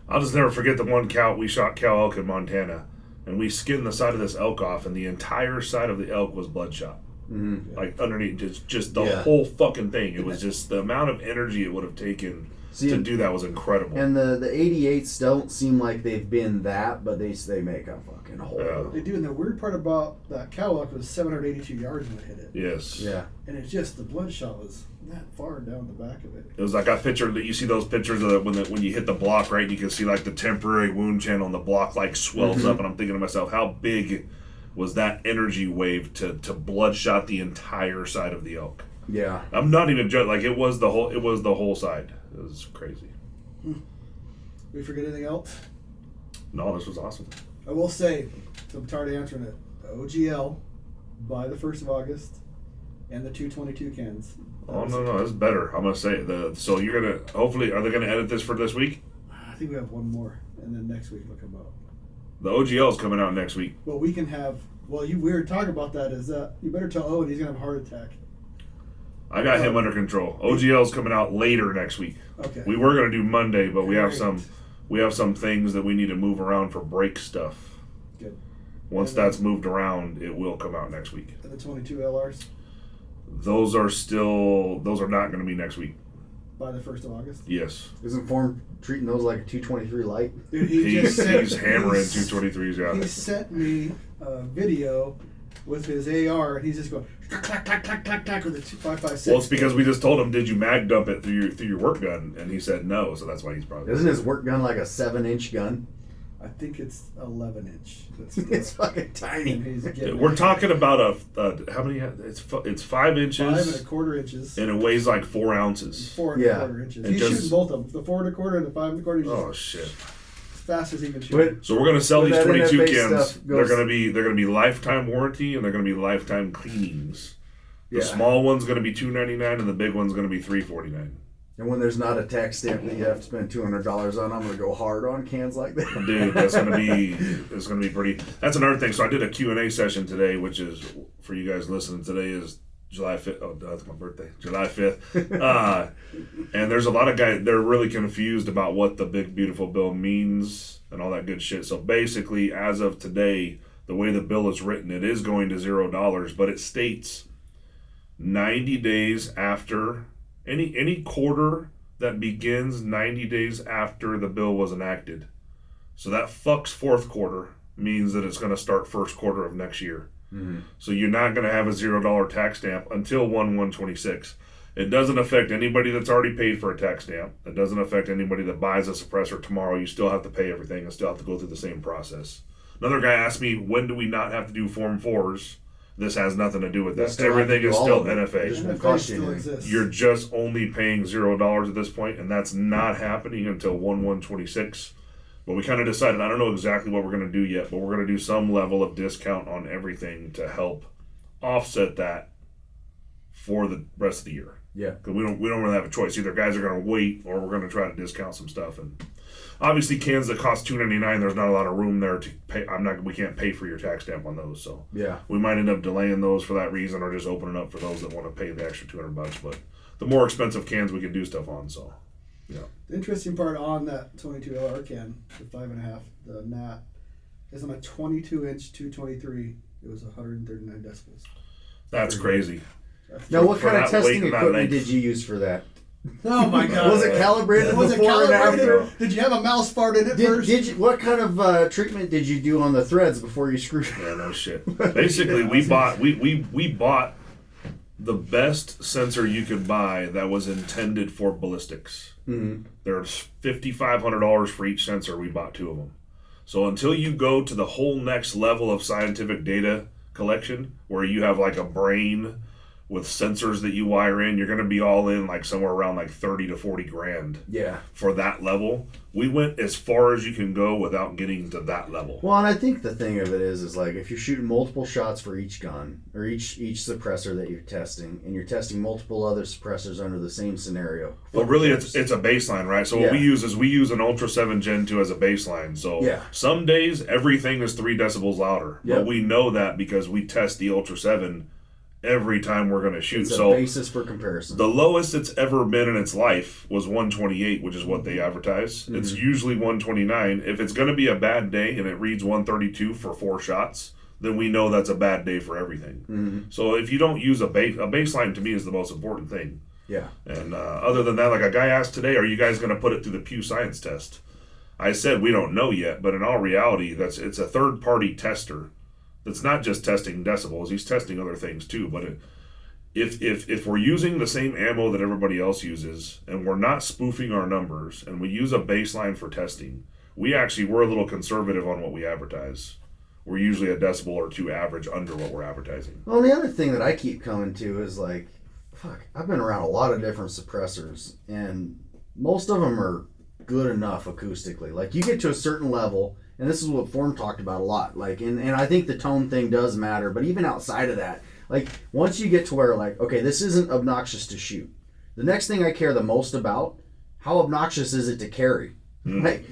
I'll just never forget the one we shot cow elk in Montana. And we skinned the side of this elk off, and the entire side of the elk was bloodshot. Mm-hmm. Like underneath, just the whole fucking thing. It was just the amount of energy it would have taken to do that was incredible. And the 88s don't seem like they've been that, but they make a fucking hole. Yeah. They do, and the weird part about that cow elk was 782 yards when it hit it. Yes. Yeah. And it's just the bloodshot was that far down the back of it. It was like I pictured that you see those pictures of when you hit the block, right? And you can see like the temporary wound channel and the block like swells up, and I'm thinking to myself, how big was that energy wave to bloodshot the entire side of the elk? Yeah. I'm not even joking. Like it was the whole side. It was crazy. We forget anything else? No, this was awesome. I will say, I'm tired of answering it. The OGL by the 1st of August, and the 222 cans. Oh no, that's better. I'm gonna say so you're gonna hopefully are they gonna edit this for this week? I think we have one more, and then next week it'll come out. The OGL is coming out next week. Well, we can have. Well, we were talking about that. Is that you better tell Owen he's gonna have a heart attack. I got him under control. OGL is coming out later next week. Okay. We were gonna do Monday, but we have Great. some things that we need to move around for break stuff. Good. Once that's moved around, it will come out next week. And the 22 LRs Those are not going to be next week. by the 1st of August. Yes. Isn't Form treating those like a 223 light? Dude, He's hammering 223s. He Yeah. sent me a video with his AR, and he's just going clack clack clack clack clack with the 5.56. Well, it's because we just told him, did you mag dump it through your work gun? And he said no, so that's why he's probably. Isn't his work gun like a 7-inch gun? I think it's 11-inch. It's fucking And tiny. he's getting We're talking about how many? It's 5 inches. 5.25 inches. And it weighs like 4 ounces. 4.25 inches. And He's just- shooting both of them. The 4.25 and the 5.25. He's Oh just shit! as fast as he can shoot. But So we're gonna sell But these that 22 NFA cans. stuff They're goes- gonna be lifetime warranty, and they're gonna be lifetime cleanings. The Yeah. small one's gonna be $2.99, and the big one's gonna be $3.49. and when there's not a tax stamp that you have to spend $200 on, I'm gonna go hard on cans like that. Dude, it's gonna be pretty. That's another thing. So I did a Q&A session today, which is for you guys listening. Today is July 5th. Oh, that's my birthday, July 5th. And there's a lot of guys. They're really confused about what the big beautiful bill means and all that good shit. So basically, as of today, the way the bill is written, it is going to $0, but it states 90 days after any quarter that begins 90 days after the bill was enacted. So that fucks fourth quarter means that it's going to start first quarter of next year. Mm-hmm. So you're not going to have a $0 tax stamp until 1/1/26. It doesn't affect anybody that's already paid for a tax stamp. It doesn't affect anybody that buys a suppressor tomorrow. You still have to pay everything and still have to go through the same process. Another guy asked me, when do we not have to do Form 4s? This has nothing to do with that. Everything is still NFA. NFA still exists. You're just only paying $0 at this point, and that's not happening until 1/1/26. But we kind of decided, I don't know exactly what we're going to do yet, but we're going to do some level of discount on everything to help offset that for the rest of the year. Yeah. Because we don't really have a choice. Either guys are going to wait or we're going to try to discount some stuff. And obviously cans that cost $2.99, there's not a lot of room there to pay. We can't pay for your tax stamp on those. So yeah, we might end up delaying those for that reason, or just opening up for those that want to pay the extra $200. But the more expensive cans we can do stuff on. So yeah. The interesting part on that 22LR can, the 5.5, the NAT, is on a 22-inch 223. It was 139 decibels. That's crazy. Now, what kind of testing equipment did you use for that? Oh my God! Was it calibrated Was it before and calibrated? after? Did you have a mouse fart in it first? What kind of treatment did you do on the threads before you screwed it? Yeah, no shit. Basically, we bought the best sensor you could buy that was intended for ballistics. Mm-hmm. There's $5,500 for each sensor. We bought 2 of them. So until you go to the whole next level of scientific data collection, where you have like a brain with sensors that you wire in, you're going to be all in like somewhere around like 30 to 40 grand. Yeah. For that level. We went as far as you can go without getting to that level. Well, and I think the thing of it is like if you're shooting multiple shots for each gun or each suppressor that you're testing, and you're testing multiple other suppressors under the same scenario. Well, really, it's a baseline, right? So what we use an Ultra 7 Gen 2 as a baseline. So some days everything is 3 decibels louder. Yep. But we know that because we test the Ultra 7 every time we're going to shoot. It's a basis for comparison. The lowest it's ever been in its life was 128, which is what they advertise. Mm-hmm. It's usually 129. If it's going to be a bad day and it reads 132 for 4 shots, then we know that's a bad day for everything. Mm-hmm. So if you don't use a baseline, to me is the most important thing. Yeah. And other than that, like a guy asked today, are you guys going to put it through the Pew Science test? I said we don't know yet, but in all reality, it's a third-party tester. It's not just testing decibels; he's testing other things too. But if we're using the same ammo that everybody else uses, and we're not spoofing our numbers, and we use a baseline for testing, we're a little conservative on what we advertise. We're usually a decibel or 2 average under what we're advertising. Well, the other thing that I keep coming to is like, I've been around a lot of different suppressors, and most of them are good enough acoustically. Like you get to a certain level. And this is what Form talked about a lot. Like, and I think the tone thing does matter, but even outside of that, like once you get to where like, okay, this isn't obnoxious to shoot. The next thing I care the most about, how obnoxious is it to carry? Mm. Like,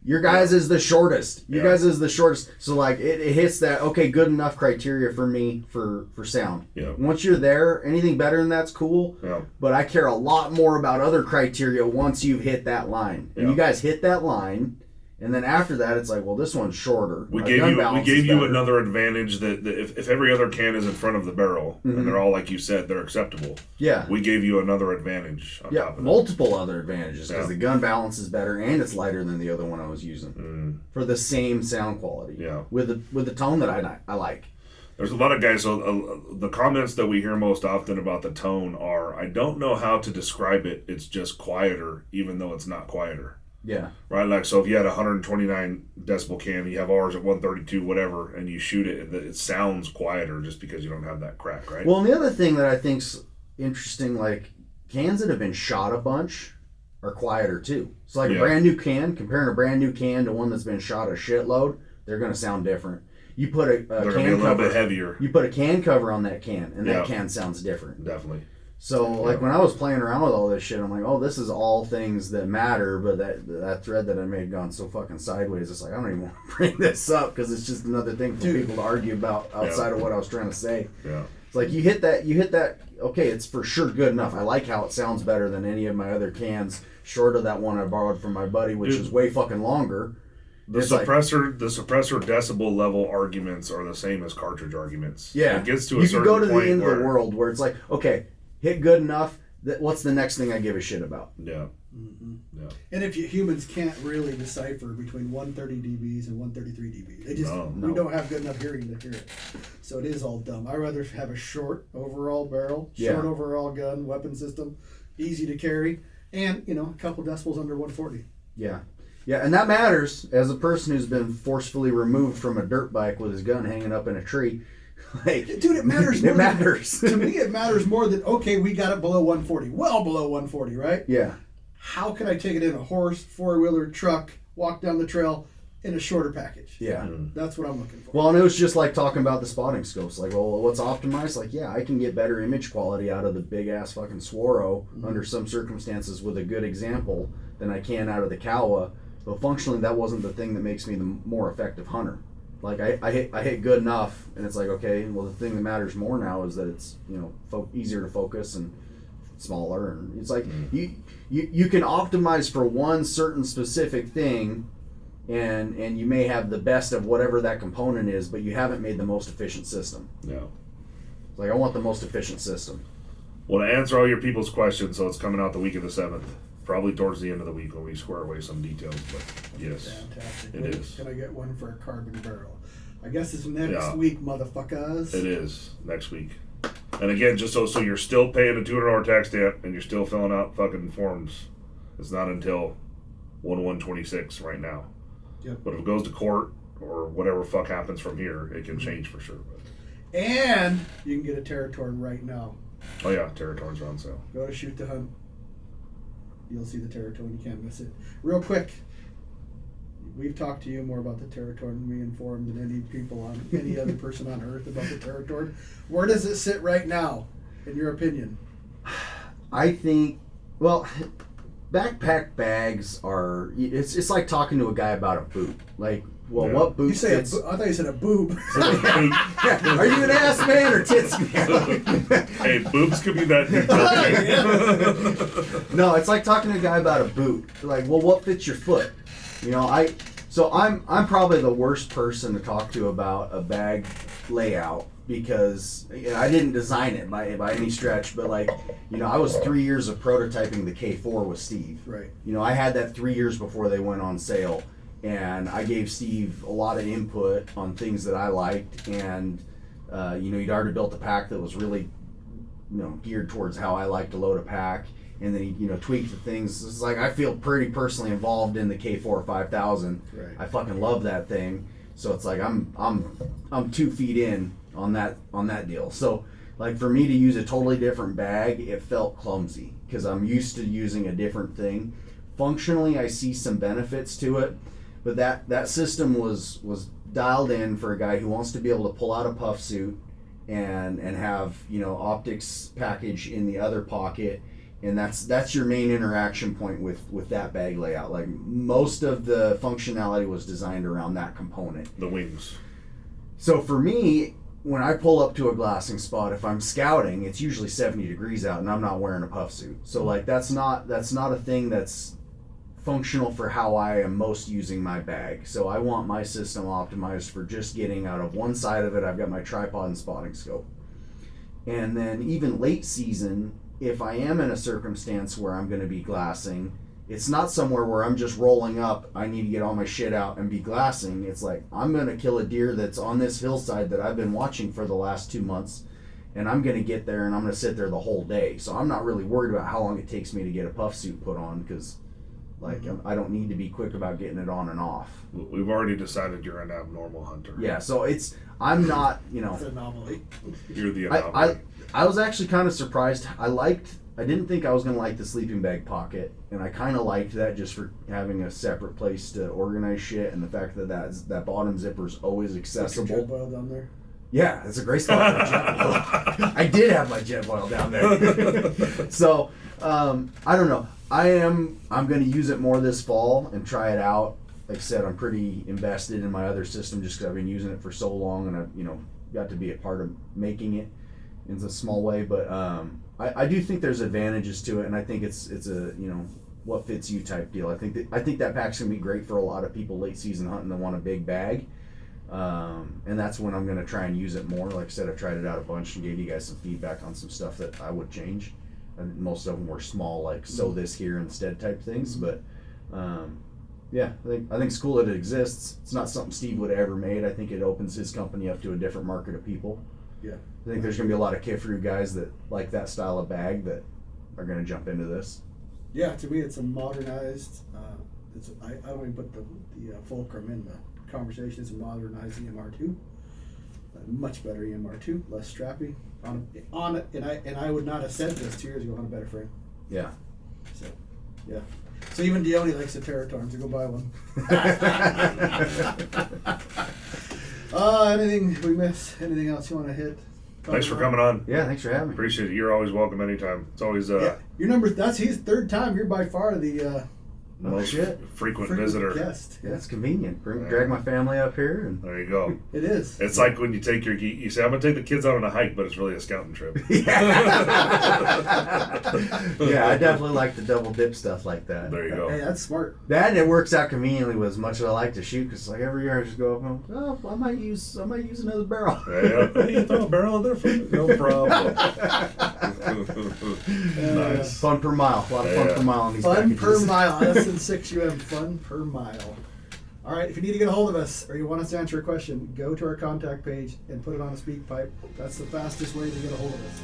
your guys is the shortest. You guys is the shortest. So like it hits that, okay, good enough criteria for me for sound. Yeah. Once you're there, anything better than that's cool. Yeah. But I care a lot more about other criteria once you've hit that line. And you guys hit that line. And then after that, it's like, well, this one's shorter. We gave you another advantage that if every other can is in front of the barrel, mm-hmm. and they're all, like you said, they're acceptable. Yeah. We gave you another advantage on top of multiple other advantages because the gun balance is better and it's lighter than the other one I was using for the same sound quality. Yeah. With the tone that I like. There's a lot of guys, so the comments that we hear most often about the tone are, I don't know how to describe it, it's just quieter, even though it's not quieter. Yeah. Right, like, so if you had a 129 decibel can, you have ours at 132, whatever, and you shoot it, it sounds quieter just because you don't have that crack, right? Well, and the other thing that I think's interesting, like, cans that have been shot a bunch are quieter, too. So, like, a brand new can, comparing a brand new can to one that's been shot a shitload, they're going to sound different. You put a they're can be a little cover, bit heavier. You put a can cover on that can, and that can sounds different. Definitely. So, like, when I was playing around with all this shit, I'm like, oh, this is all things that matter, but that thread that I made gone so fucking sideways, it's like, I don't even want to bring this up, because it's just another thing for people to argue about outside of what I was trying to say. Yeah. It's like, you hit that, okay, it's for sure good enough. I like how it sounds better than any of my other cans, short of that one I borrowed from my buddy, which is way fucking longer. The suppressor decibel level arguments are the same as cartridge arguments. Yeah. It gets to a certain point. You can go to the end of the world where it's like, okay, hit good enough. What's the next thing I give a shit about? Yeah. Yeah. And if humans can't really decipher between 130 dBs and 133 dB, they just we don't have good enough hearing to hear it. So it is all dumb. I'd rather have a short overall barrel, short overall gun, weapon system, easy to carry, and a couple decibels under 140. Yeah. Yeah, and that matters as a person who's been forcefully removed from a dirt bike with his gun hanging up in a tree. Like, dude, it matters more. It matters. To me, it matters more than, okay, we got it below 140. Well below 140, right? Yeah. How can I take it in a horse, four-wheeler, truck, walk down the trail in a shorter package? Yeah. That's what I'm looking for. Well, and it was just like talking about the spotting scopes. Like, well, what's optimized? Like, yeah, I can get better image quality out of the big-ass fucking Swaro under some circumstances with a good example than I can out of the Kawa. But functionally, that wasn't the thing that makes me the more effective hunter. Like, I hit good enough, and it's like, okay, well, the thing that matters more now is that it's, easier to focus and smaller. And it's like, you can optimize for one certain specific thing, and you may have the best of whatever that component is, but you haven't made the most efficient system. No. It's like, I want the most efficient system. Well, to answer all your people's questions, so it's coming out the week of the 7th. Probably towards the end of the week when we square away some details, but yes, fantastic. It is. Can I get one for a carbon barrel? I guess it's next week, motherfuckers. It is next week. And again, just so you're still paying a $200 tax stamp and you're still filling out fucking forms. It's not until 1/1/26 right now. Yep. But if it goes to court or whatever fuck happens from here, it can change for sure. But. And you can get a Territory right now. Oh yeah, Territory's on sale. Go to Shoot to Hunt. You'll see the Territory. You can't miss it. Real quick, we've talked to you more about the Territory than me informed than any other person on earth about the Territory. Where does it sit right now, in your opinion? I think, well, backpack bags are, it's like talking to a guy about a boot. Like, well, what boot you say fits? I thought you said a boob. Are you an ass man or tits man? Hey, boobs could be that detailed. No, it's like talking to a guy about a boot. Like, well, what fits your foot? I'm probably the worst person to talk to about a bag layout because I didn't design it by any stretch, but I was 3 years of prototyping the K4 with Steve. Right. I had that 3 years before they went on sale. And I gave Steve a lot of input on things that I liked, and he'd already built a pack that was really, geared towards how I like to load a pack, and then he, tweaked the things. It's like I feel pretty personally involved in the K4 5000. Right. I fucking love that thing, so it's like I'm 2 feet in on that deal. So like for me to use a totally different bag, it felt clumsy because I'm used to using a different thing. Functionally, I see some benefits to it. But that system was dialed in for a guy who wants to be able to pull out a puff suit and have optics package in the other pocket, and that's your main interaction point with that bag layout. Like most of the functionality was designed around that component. The wings. So for me, when I pull up to a glassing spot, if I'm scouting, it's usually 70 degrees out and I'm not wearing a puff suit. So like that's not a thing that's functional for how I am most using my bag. So I want my system optimized for just getting out of one side of it. I've got my tripod and spotting scope. And then even late season, if I am in a circumstance where I'm going to be glassing, it's not somewhere where I'm just rolling up, I need to get all my shit out and be glassing. It's like I'm going to kill a deer that's on this hillside that I've been watching for the last 2 months, and I'm going to get there and I'm going to sit there the whole day. So I'm not really worried about how long it takes me to get a puff suit put on because I don't need to be quick about getting it on and off. We've already decided you're an abnormal hunter. Yeah, so I'm not, It's an anomaly. You're the anomaly. I was actually kind of surprised. I didn't think I was going to like the sleeping bag pocket, and I kind of liked that just for having a separate place to organize shit, and the fact that bottom zipper is always accessible. Jet boil down there. Yeah, it's a great spot for jet boil. I did have my jet boil down there. So, I don't know. I'm going to use it more this fall and try it out. Like I said, I'm pretty invested in my other system just because I've been using it for so long, and I've got to be a part of making it in a small way. But I do think there's advantages to it, and I think it's a what fits you type deal. I think that pack's gonna be great for a lot of people late season hunting that want a big bag. And that's when I'm going to try and use it more. Like I said, I tried it out a bunch and gave you guys some feedback on some stuff that I would change. and most of them were small, like sew this here instead type things. But yeah, I think it's cool that it exists. It's not something Steve would have ever made. I think it opens his company up to a different market of people. Yeah. I think there's going to be a lot of kid-free guys that like that style of bag that are going to jump into this. Yeah, to me, it's a modernized. I don't even put the fulcrum in the conversation. It's a modernized EMR2, a much better EMR2, less strappy on it. And I would not have said this 2 years ago on a better frame. Yeah. So, yeah. So even Dioni likes the Terratorm, so go buy one. Anything we miss? Anything else you want to hit? Thanks for coming on. Yeah, thanks for having me. Appreciate it. You're always welcome anytime. It's always Yeah, your number. That's his third time. You're by far the most frequent visitor. guest. Yeah, it's convenient. Drag my family up here, and There you go. It is. It's like when you take you say, I'm going to take the kids out on a hike, but it's really a scouting trip. yeah, I definitely like the double dip stuff like that. There you go. Hey, that's smart. That it works out conveniently with as much as I like to shoot, because like every year I just go up and I might use another barrel. Yeah. Hey, you throw a barrel in there for me? No problem. Nice. Fun per mile. A lot of fun per mile on these Fun packages. per mile. That's in 6UM. Fun per mile. All right. If you need to get a hold of us or you want us to answer a question, go to our contact page and put it on a speak pipe. That's the fastest way to get a hold of us.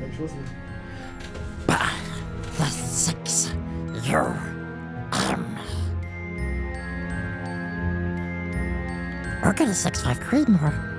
Thanks for listening. The 6UM. Or go to 65 Creedmoor.